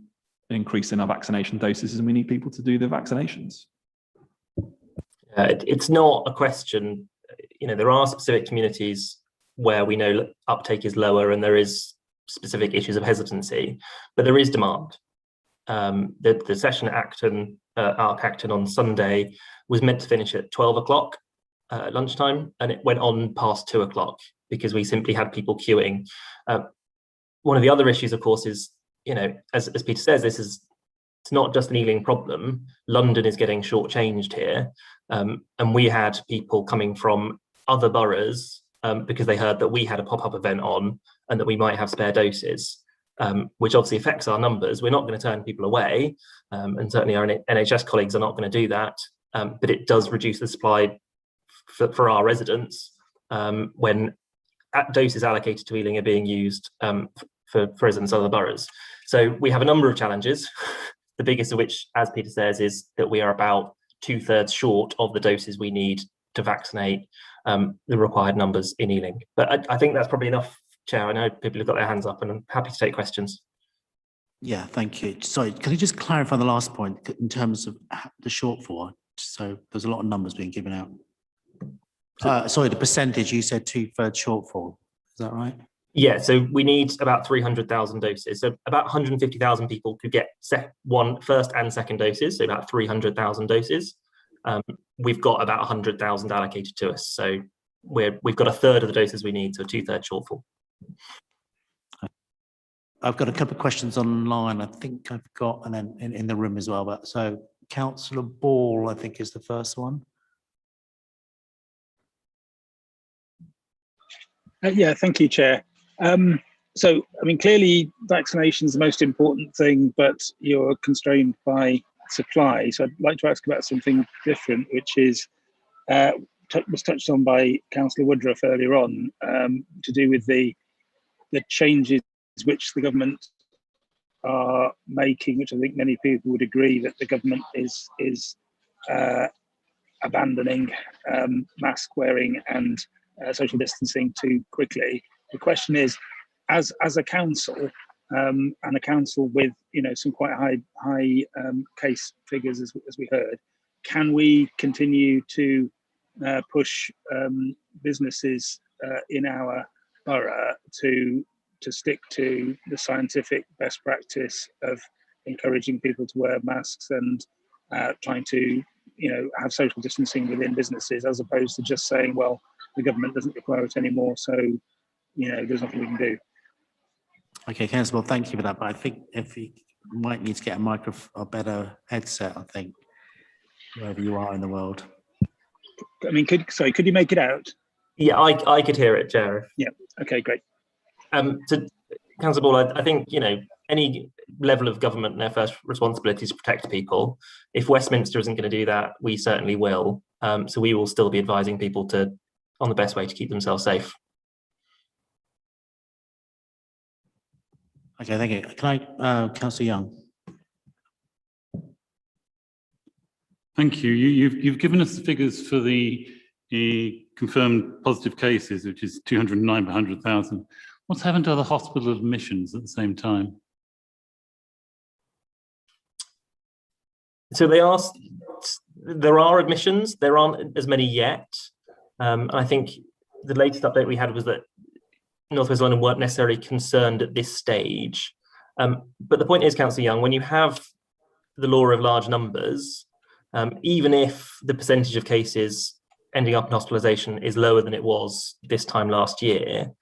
an increase in our vaccination doses, and we need people to do the vaccinations. It's not a question. There are specific communities where we know uptake is lower, and there is specific issues of hesitancy, but there is demand. The session at Arc Acton on Sunday was meant to finish at 12 o'clock lunchtime, and it went on past 2 o'clock. Because we simply had people queuing. One of the other issues, of course, is, as Peter says, it's not just an Ealing problem. London is getting shortchanged here. And we had people coming from other boroughs because they heard that we had a pop-up event on and that we might have spare doses, which obviously affects our numbers. We're not going to turn people away. And certainly our NHS colleagues are not going to do that. But it does reduce the supply for our residents when doses allocated to Ealing are being used for residents of other boroughs. So we have a number of challenges, the biggest of which, as Peter says, is that we are about 2/3 short of the doses we need to vaccinate the required numbers in Ealing. But I think that's probably enough, Chair. I know people have got their hands up, and I'm happy to take questions. Yeah, thank you. Sorry, can you just clarify the last point in terms of the shortfall? So there's a lot of numbers being given out. Sorry, the percentage, you said 2/3 shortfall. Is that right? Yeah, so we need about 300,000 doses. So about 150,000 people could get first and second doses, so about 300,000 doses. We've got about 100,000 allocated to us. So we've got 1/3 of the doses we need, so 2/3 shortfall. I've got a couple of questions online. I think I've got, and then in the room as well. But so Councillor Ball, I think, is the first one. Yeah, thank you, Chair. Clearly vaccination is the most important thing, but you're constrained by supply. So I'd like to ask about something different, which is was touched on by Councillor Woodruff earlier on, to do with the changes which the government are making, which I think many people would agree that the government is abandoning mask wearing and social distancing too quickly. The question is, as a council, and a council with some quite high case figures, as we heard, can we continue to push businesses in our borough to stick to the scientific best practice of encouraging people to wear masks and trying to have social distancing within businesses, as opposed to just saying, well, the government doesn't require it anymore, so there's nothing we can do. Okay, Councillor, thank you for that. But I think if you might need to get a better headset, I think, wherever you are in the world. I mean, could you make it out? Yeah, I could hear it, Chair. Yeah. Okay, great. So, Councillor Ball, I think any level of government, their first responsibility is to protect people. If Westminster isn't going to do that, we certainly will. So we will still be advising people on the best way to keep themselves safe. Okay, thank you. Can I, Councillor Young? Thank you. You've given us the figures for the confirmed positive cases, which is 209 per 100,000. What's happened to other hospital admissions at the same time? So there are admissions. There aren't as many yet. And I think the latest update we had was that North West London weren't necessarily concerned at this stage. But the point is, Councillor Young, when you have the law of large numbers, even if the percentage of cases ending up in hospitalisation is lower than it was this time last year,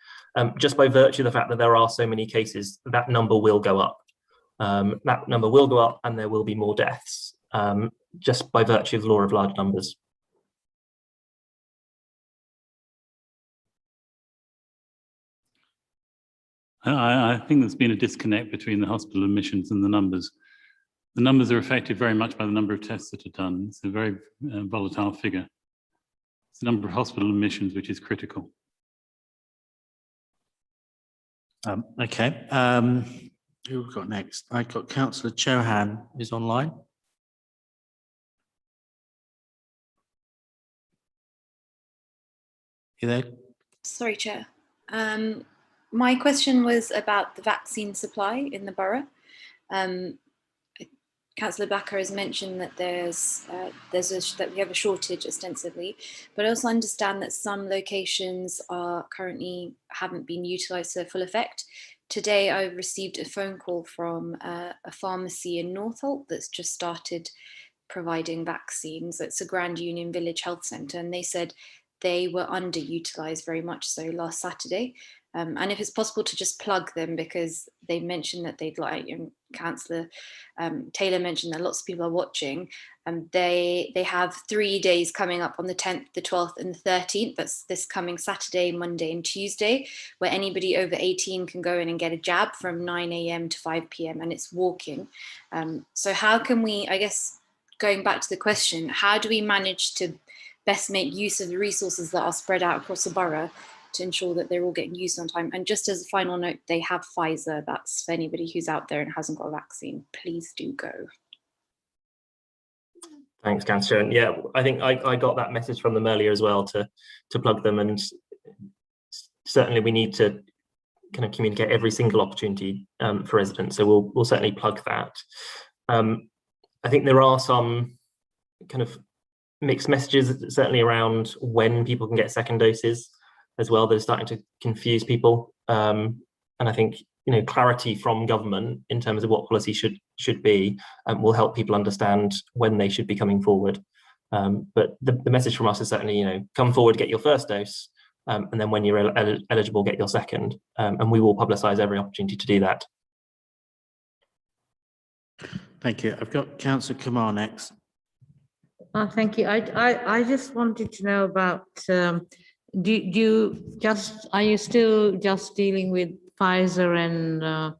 just by virtue of the fact that there are so many cases, that number will go up. That number will go up and there will be more deaths, just by virtue of the law of large numbers. I think there's been a disconnect between the hospital admissions and the numbers. The numbers are affected very much by the number of tests that are done. It's a very volatile figure. It's the number of hospital admissions which is critical. Okay. Who have we got next? I've got Councillor Chohan, who's online. You there? Sorry, Chair. My question was about the vaccine supply in the borough. Councillor Backer has mentioned that that we have a shortage ostensibly, but I also understand that some locations are currently haven't been utilised to their full effect. Today, I received a phone call from a pharmacy in Northolt that's just started providing vaccines. It's a Grand Union Village Health Centre, and they said they were underutilised very much so last Saturday. And if it's possible to just plug them, because they mentioned that they'd like, Councillor Taylor mentioned that lots of people are watching, and they have 3 days coming up on the 10th, the 12th and the 13th. That's this coming Saturday, Monday and Tuesday, where anybody over 18 can go in and get a jab from 9 AM to 5 PM, and it's walking. So how can we, I guess, going back to the question, how do we manage to best make use of the resources that are spread out across the borough to ensure that they're all getting used on time? And just as a final note, they have Pfizer. That's for anybody who's out there and hasn't got a vaccine. Please do go. Thanks, Councillor. Yeah, I think I got that message from them earlier as well to plug them, and certainly we need to kind of communicate every single opportunity for residents. So we'll certainly plug that. I think there are some kind of mixed messages, certainly around when people can get second doses as well, that are starting to confuse people. And I think, clarity from government in terms of what policy should be will help people understand when they should be coming forward. But the message from us is certainly, come forward, get your first dose, and then when you're eligible, get your second. And we will publicise every opportunity to do that. Thank you. I've got Councillor Kumar next. Thank you. I just wanted to know about, are you still just dealing with Pfizer and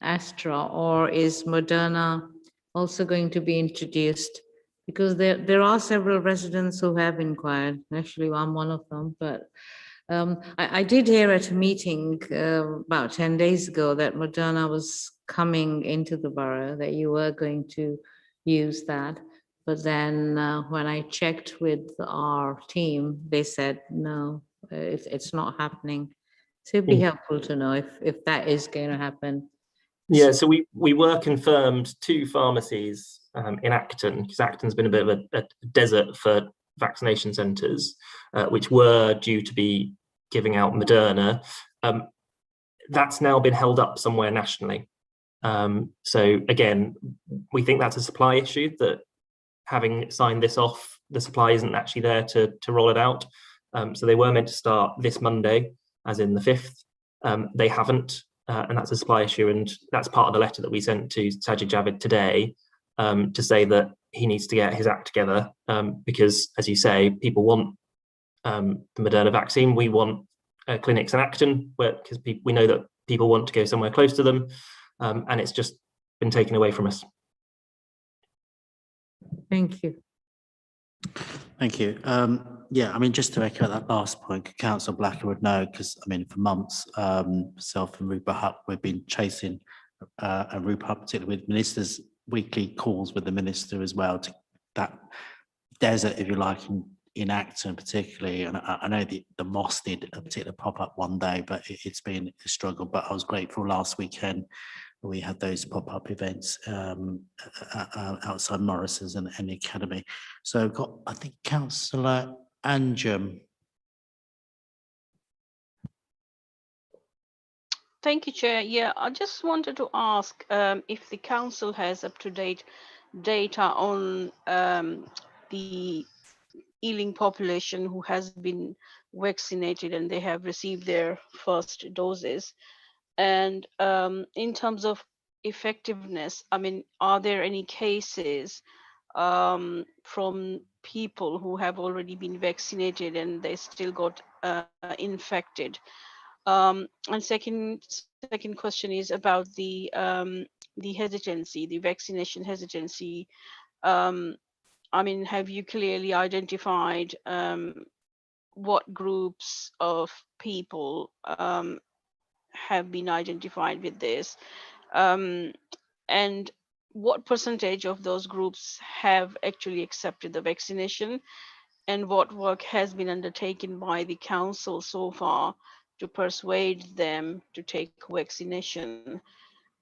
Astra, or is Moderna also going to be introduced? Because there are several residents who have inquired. Actually, I'm one of them, but I did hear at a meeting about 10 days ago that Moderna was coming into the borough, that you were going to use that. But then when I checked with our team, they said, no, it's not happening. So it'd be helpful to know if that is going to happen. Yeah, so we were confirmed 2 pharmacies in Acton, because Acton's been a bit of a desert for vaccination centres, which were due to be giving out Moderna. That's now been held up somewhere nationally. So again, we think that's a supply issue, that having signed this off, the supply isn't actually there to roll it out. So they were meant to start this Monday, as in the 5th. They haven't, and that's a supply issue. And that's part of the letter that we sent to Sajid Javid today, to say that he needs to get his act together, because, as you say, people want the Moderna vaccine. We want clinics in Acton, because we know that people want to go somewhere close to them. and it's just been taken away from us. Thank you. Thank you. Yeah, I mean, just to echo that last point, Councillor Blacker would know, because I mean, for months, myself and Rupert Huck, we've been chasing, and Rupert Huck, particularly with ministers, weekly calls with the minister as well, to that desert, if you like, in Acton particularly. And I know the Moss did a particular pop-up one day, but it's been a struggle. But I was grateful last weekend we had those pop-up events outside Morrison's and the Academy. So I've got, I think, Councillor Anjum. Thank you, Chair. Yeah, I just wanted to ask if the council has up-to-date data on the Ealing population who has been vaccinated and they have received their first doses. And in terms of effectiveness, I mean, are there any cases from people who have already been vaccinated and they still got infected? And second question is about the hesitancy, the vaccination hesitancy. I mean, have you clearly identified what groups of people have been identified with this, and what percentage of those groups have actually accepted the vaccination, and what work has been undertaken by the council so far to persuade them to take vaccination?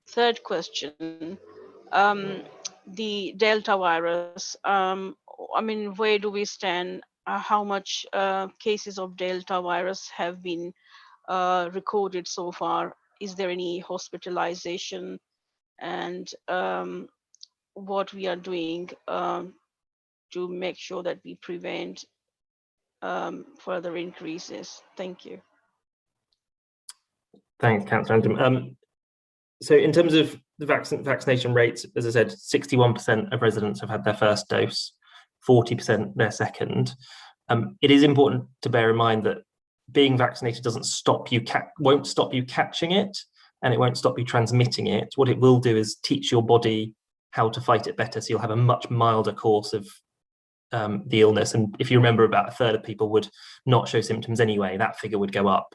Third question, the Delta virus, I mean, where do we stand? How much cases of Delta virus have been recorded so far? Is there any hospitalization? And what we are doing to make sure that we prevent further increases? Thank you. Thanks, Councillor Andrew. So in terms of the vaccination rates, as I said, 61% of residents have had their first dose, 40% their second. It is important to bear in mind that being vaccinated doesn't stop you, won't stop you catching it, and it won't stop you transmitting it. What it will do is teach your body how to fight it better, so you'll have a much milder course of the illness. And if you remember, about a third of people would not show symptoms anyway. That figure would go up.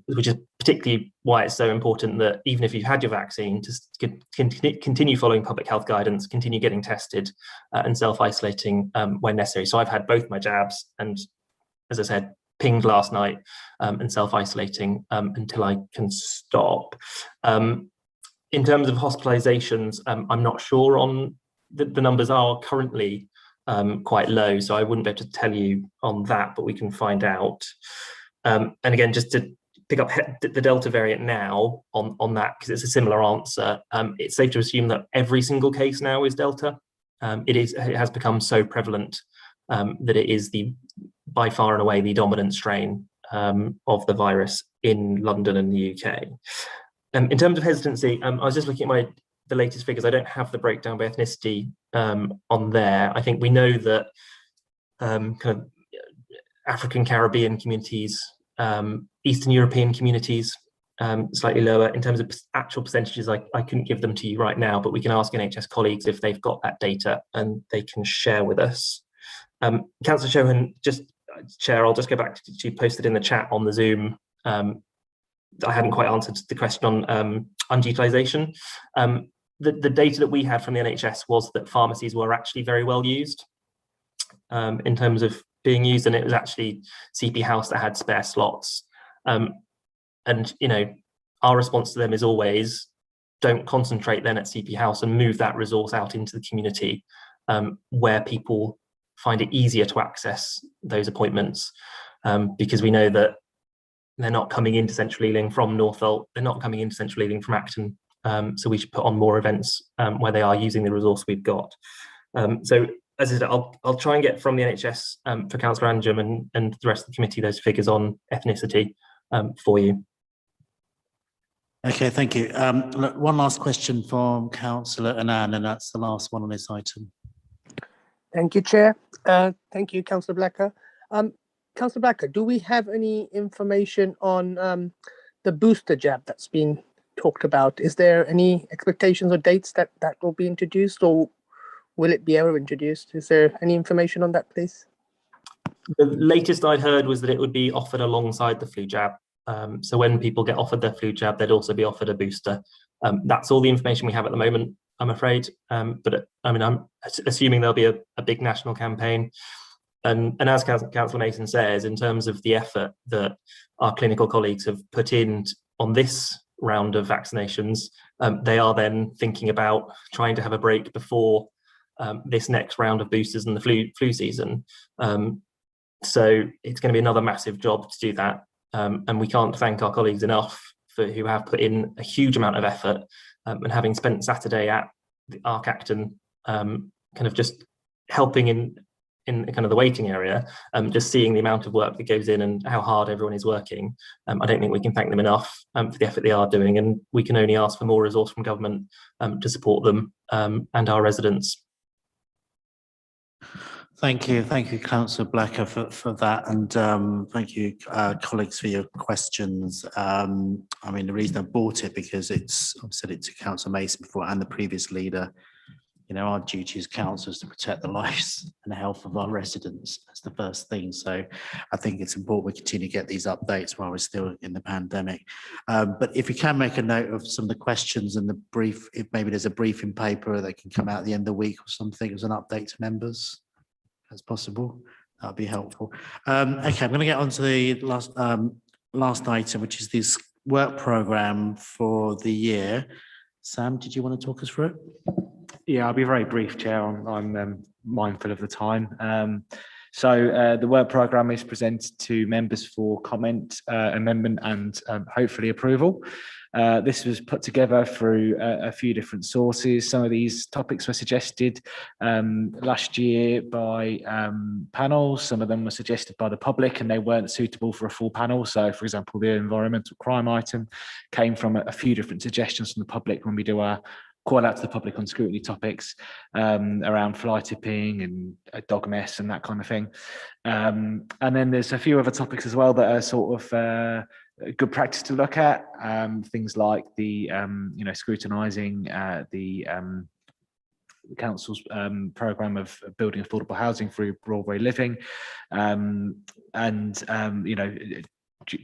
Which is particularly why it's so important that even if you've had your vaccine, to continue following public health guidance, continue getting tested and self-isolating when necessary. So I've had both my jabs and, as I said, pinged last night and self-isolating until I can stop. In terms of hospitalizations, I'm not sure on the numbers are currently quite low, so I wouldn't be able to tell you on that, but we can find out. And again, just to pick up the Delta variant now on that, because it's a similar answer, it's safe to assume that every single case now is Delta. It has become so prevalent that it is by far and away the dominant strain of the virus in London and the UK. In terms of hesitancy, I was just looking at the latest figures. I don't have the breakdown by ethnicity on there. I think we know that kind of African Caribbean communities, Eastern European communities, slightly lower. In terms of actual percentages, I couldn't give them to you right now, but we can ask NHS colleagues if they've got that data and they can share with us. Councillor Shohan, Chair, I'll just go back to you posted in the chat on the Zoom. I hadn't quite answered the question on underutilisation. The data that we had from the NHS was that pharmacies were actually very well used in terms of being used, and it was actually CP House that had spare slots. And you know, our response to them is always, don't concentrate then at CP House and move that resource out into the community where people find it easier to access those appointments, because we know that they're not coming into Central Ealing from Northolt, they're not coming into Central Ealing from Acton, so we should put on more events where they are using the resource we've got. So as I said, I'll try and get from the NHS for Councillor Anjum and the rest of the committee those figures on ethnicity for you. Okay, thank you. Look, one last question from Councillor Annan, and that's the last one on this item. Thank you, Chair. Thank you, Councillor Blacker. Councillor Blacker, do we have any information on the booster jab that's been talked about. Is there any expectations or dates that will be introduced, or will it be ever introduced? Is there any information on that, please? The latest I'd heard was that it would be offered alongside the flu jab. So when people get offered their flu jab, they'd also be offered a booster. That's all the information we have at the moment, I'm afraid. But I mean, I'm assuming there'll be a big national campaign. And as Councillor Mason says, in terms of the effort that our clinical colleagues have put in on this round of vaccinations, they are then thinking about trying to have a break before this next round of boosters and the flu season. So it's going to be another massive job to do that. And we can't thank our colleagues enough who have put in a huge amount of effort, and having spent Saturday at the Arc Acton, kind of just helping in kind of the waiting area, just seeing the amount of work that goes in and how hard everyone is working. I don't think we can thank them enough for the effort they are doing, and we can only ask for more resource from government to support them and our residents. Thank you, Councillor Blacker, for that, and thank you, colleagues, for your questions. I mean, the reason I brought it because I've said it to Councillor Mason before and the previous leader. You know, our duty as councillors is to protect the lives and the health of our residents. That's the first thing. So I think it's important we continue to get these updates while we're still in the pandemic. But if you can make a note of some of the questions and the brief, if maybe there's a briefing paper that can come out at the end of the week or something as an update to members, as possible, that'd be helpful. Okay, I'm going to get on to the last item, which is this work programme for the year. Sam, did you want to talk us through it? Yeah, I'll be very brief, Chair. I'm mindful of the time. So the work programme is presented to members for comment, amendment and hopefully approval. This was put together through a few different sources. Some of these topics were suggested last year by panels. Some of them were suggested by the public and they weren't suitable for a full panel. So, for example, the environmental crime item came from a few different suggestions from the public when we do our call out to the public on scrutiny topics around fly tipping and dog mess and that kind of thing. And then there's a few other topics as well that are sort of good practice to look at, things like the scrutinising the council's programme of building affordable housing through Broadway Living,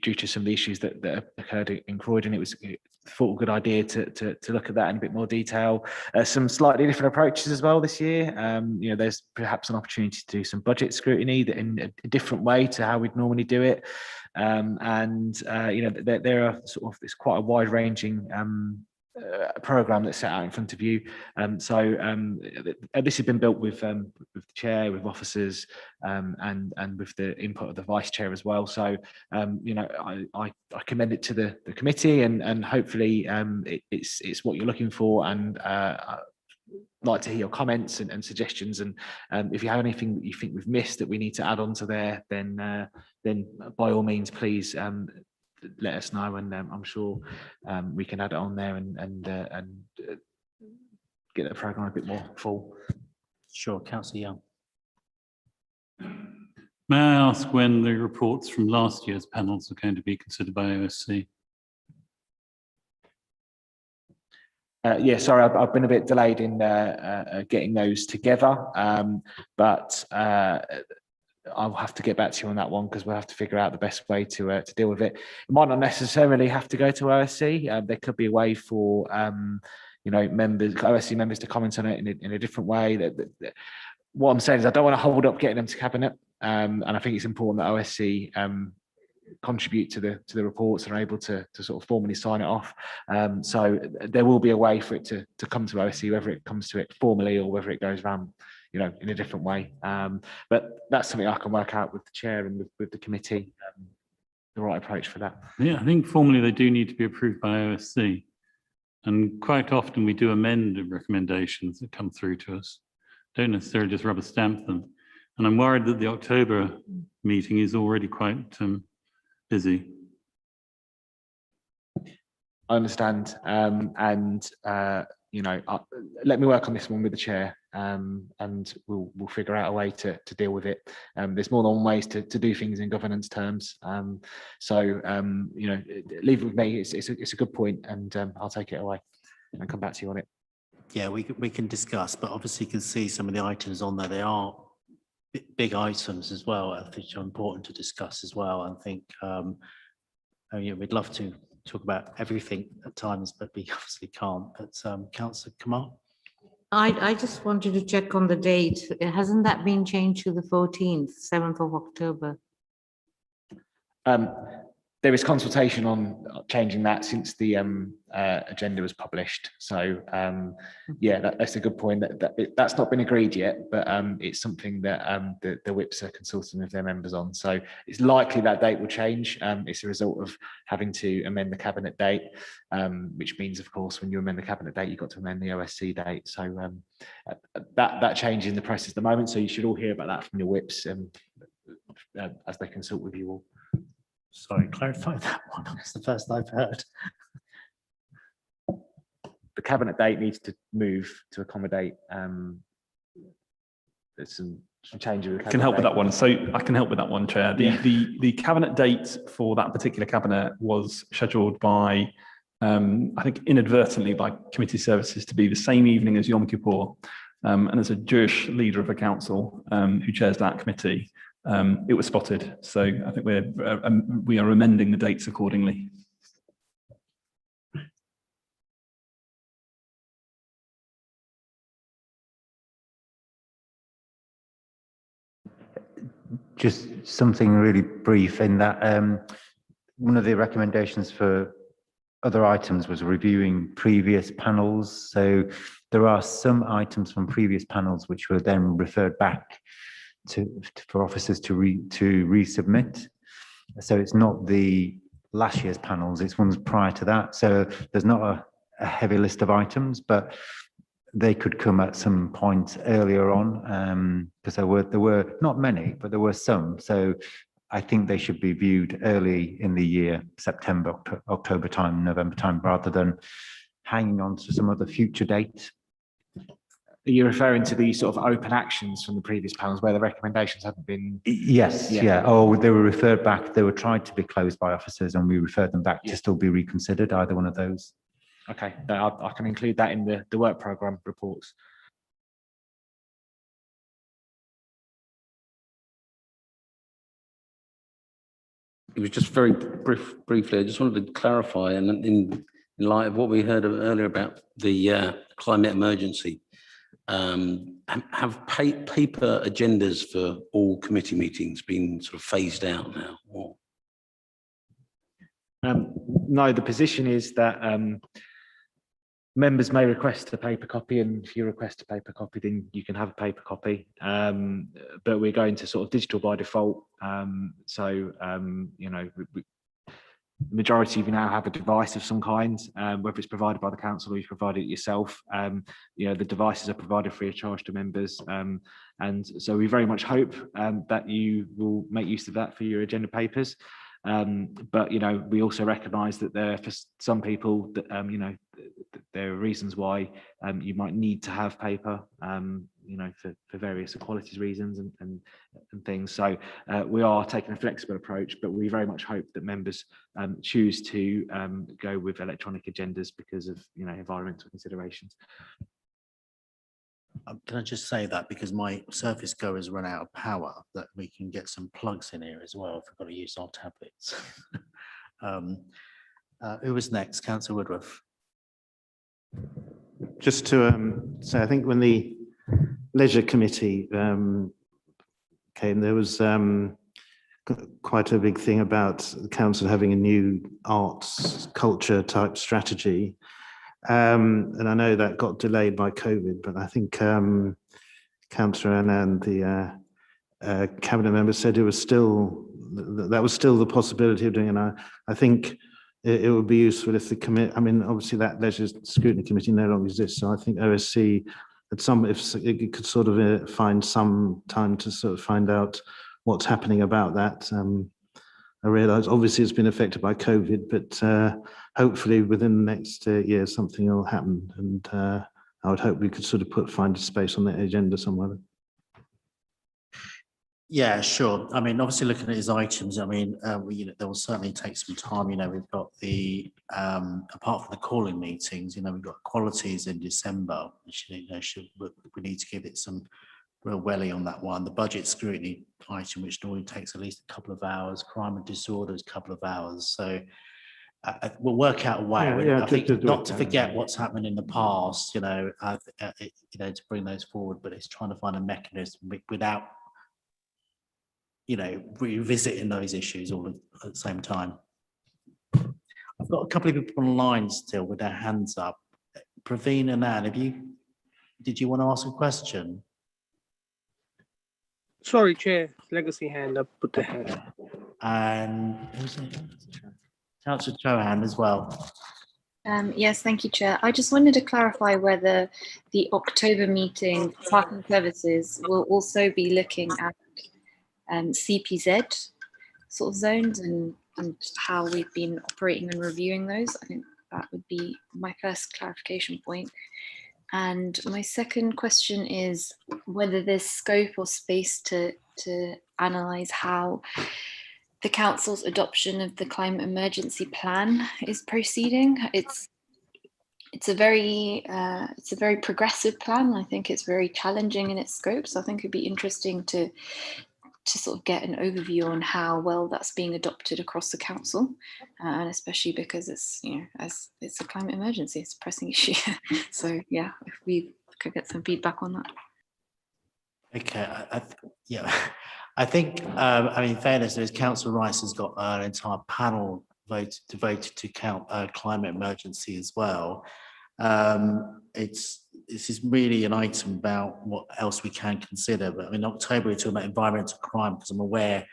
due to some of the issues that occurred in Croydon, it was thought a good idea to look at that in a bit more detail. Some slightly different approaches as well this year. There's perhaps an opportunity to do some budget scrutiny in a different way to how we'd normally do it. There are sort of, it's quite a wide-ranging programme that's set out in front of you. This has been built with the chair, with officers, and with the input of the vice chair as well. So I commend it to the committee, and hopefully it's what you're looking for, and like to hear your comments and suggestions, and if you have anything that you think we've missed that we need to add on to there, then by all means please let us know, and I'm sure we can add it on there and get the programme a bit more full. Sure, Councillor Young. May I ask when the reports from last year's panels are going to be considered by OSC? Yeah, sorry, I've been a bit delayed in getting those together, but I'll have to get back to you on that one because we'll have to figure out the best way to deal with it. It might not necessarily have to go to OSC. There could be a way for OSC members to comment on it in a different way. What I'm saying is I don't want to hold up getting them to cabinet, and I think it's important that OSC contribute to the reports and are able to sort of formally sign it off. So there will be a way for it to come to OSC, whether it comes to it formally or whether it goes around in a different way. But that's something I can work out with the chair and with the committee, the right approach for that. Yeah, I think formally they do need to be approved by OSC. And quite often we do amend the recommendations that come through to us. Don't necessarily just rubber stamp them. And I'm worried that the October meeting is already quite busy. I understand. Let me work on this one with the chair and we'll figure out a way to deal with it. There's more than one ways to do things in governance terms. You know, leave it with me. It's a good point, and I'll take it away and come back to you on it. Yeah, we can discuss, but obviously you can see some of the items on there. They are big items as well, which are important to discuss as well. I think we'd love to talk about everything at times, but we obviously can't. But Councillor Kamal? I just wanted to check on the date. Hasn't that been changed to the 14th, 7th of October? There is consultation on changing that since the agenda was published. So yeah, that's a good point. That's not been agreed yet, but it's something that the whips are consulting with their members on. So it's likely that date will change. It's a result of having to amend the cabinet date, which means, of course, when you amend the cabinet date, you've got to amend the OSC date. So that changes in the process at the moment. So you should all hear about that from your whips as they consult with you all. Sorry, clarify that one. That's the first I've heard. The cabinet date needs to move to accommodate there's some change of the I can help with that one. So I can help with that one, Chair. The cabinet date for that particular cabinet was scheduled by, I think inadvertently by committee services to be the same evening as Yom Kippur. And as a Jewish leader of a council who chairs that committee, it was spotted. So I think we are amending the dates accordingly. Just something really brief in that one of the recommendations for other items was reviewing previous panels. So there are some items from previous panels which were then referred back for officers to resubmit. So it's not the last year's panels, it's ones prior to that. So there's not a heavy list of items, but they could come at some point earlier on, because there were not many, but there were some. So I think they should be viewed early in the year, September, October time, November time, rather than hanging on to some other future date. Are you referring to the sort of open actions from the previous panels where the recommendations haven't been? Yes, yeah. Oh, they were referred back. They were tried to be closed by officers and we referred them back to still be reconsidered, either one of those. Okay, I can include that in the work programme reports. It was just very briefly, I just wanted to clarify, and in light of what we heard earlier about the climate emergency, have paper agendas for all committee meetings been sort of phased out now? Or? No, the position is that members may request a paper copy, and if you request a paper copy, then you can have a paper copy. But we're going to sort of digital by default. You know, the majority of you now have a device of some kind, whether it's provided by the council or you provide it yourself. You know, the devices are provided free of charge to members. And so we very much hope that you will make use of that for your agenda papers. But, you know, we also recognise that there, for some people, that, you know, there are reasons why you might need to have paper, you know, for various equalities reasons and things. So we are taking a flexible approach, but we very much hope that members choose to go with electronic agendas because of, you know, environmental considerations. Can I just say that because my Surface Go has run out of power, that we can get some plugs in here as well if we've got to use our tablets. Who was next? Councillor Woodruff. Just to say, I think when the Leisure Committee came, there was quite a big thing about the council having a new arts culture type strategy. And I know that got delayed by COVID, but I think Councillor Anna and the cabinet members said it was still, that was still the possibility of doing it. And I think it would be useful if the committee, I mean, obviously that Leisure Scrutiny Committee no longer exists. So I think OSC at some, if it could sort of find some time to sort of find out what's happening about that. I realise obviously it's been affected by COVID, but hopefully within the next year something will happen. And I would hope we could sort of find a space on the agenda somewhere. Yeah, sure. I mean, obviously looking at his items, I mean, there will certainly take some time. We've got the, apart from the calling meetings, we've got qualities in December, which, we need to give it some real welly on that one. The budget scrutiny item, which normally takes at least a couple of hours, crime and disorders, a couple of hours. So we'll work out a way. I think not to forget what's happened in the past, to bring those forward, but it's trying to find a mechanism without, revisiting those issues all at the same time. I've got a couple of people online still with their hands up. Praveen and Anne, did you want to ask a question? Sorry, Chair, legacy hand up, put the hand. And Councillor Chohan as well. Yes, thank you, Chair. I just wanted to clarify whether the October meeting, Parking Services, will also be looking at CPZ sort of zones and how we've been operating and reviewing those. I think that would be my first clarification point. And my second question is whether there's scope or space to analyse how the council's adoption of the climate emergency plan is proceeding. It's a very progressive plan. I think it's very challenging in its scope. So I think it'd be interesting to sort of get an overview on how well that's being adopted across the council, and especially because it's, as it's a climate emergency, it's a pressing issue. So yeah, if we could get some feedback on that. Okay, I think, in fairness, there's Councillor Rice has got an entire panel devoted to climate emergency as well. This is really an item about what else we can consider. But in October, we're talking about environmental crime, because I'm aware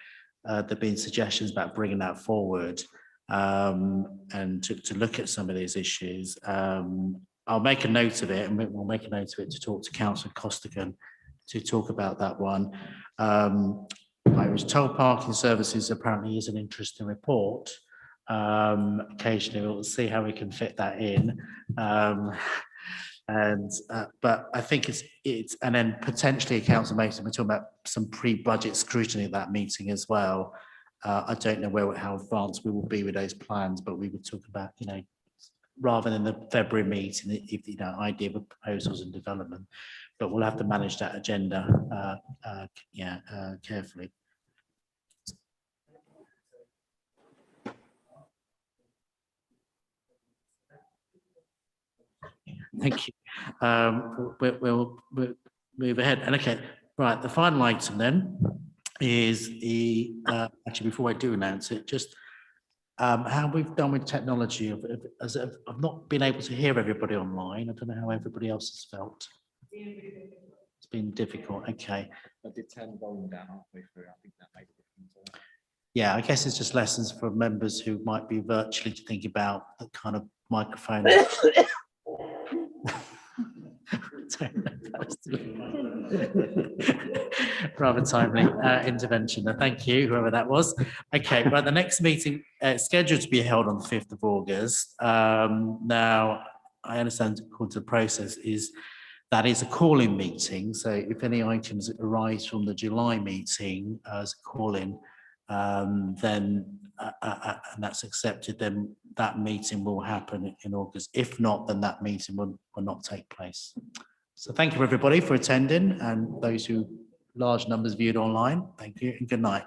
there have been suggestions about bringing that forward and to look at some of these issues. I'll make a note of it, and we'll make a note of it to talk to Councillor Costigan to talk about that one. I was told Parking Services apparently is an interesting report. Occasionally we'll see how we can fit that in. But I think it's and then potentially a council meeting, we're talking about some pre-budget scrutiny at that meeting as well. I don't know how advanced we will be with those plans, but we would talk about, rather than the February meeting, if idea of proposals and development, but we'll have to manage that agenda carefully. Thank you. We'll move ahead. And okay, right. The final item then is the actually, before I do announce it, just how we've done with technology. I've not been able to hear everybody online. I don't know how everybody else has felt. It's been difficult. Okay. I did turn the volume down halfway through. I think that made a difference. Yeah, I guess it's just lessons for members who might be virtually to think about the kind of microphone. Rather timely intervention. Thank you, whoever that was. Okay, right. The next meeting scheduled to be held on the 5th of August. Now, I understand according to the process that is a call-in meeting. So if any items arise from the July meeting as a call-in, then and that's accepted, then that meeting will happen in August. If not, then that meeting will not take place. So thank you everybody for attending, and those who large numbers viewed online. Thank you and good night.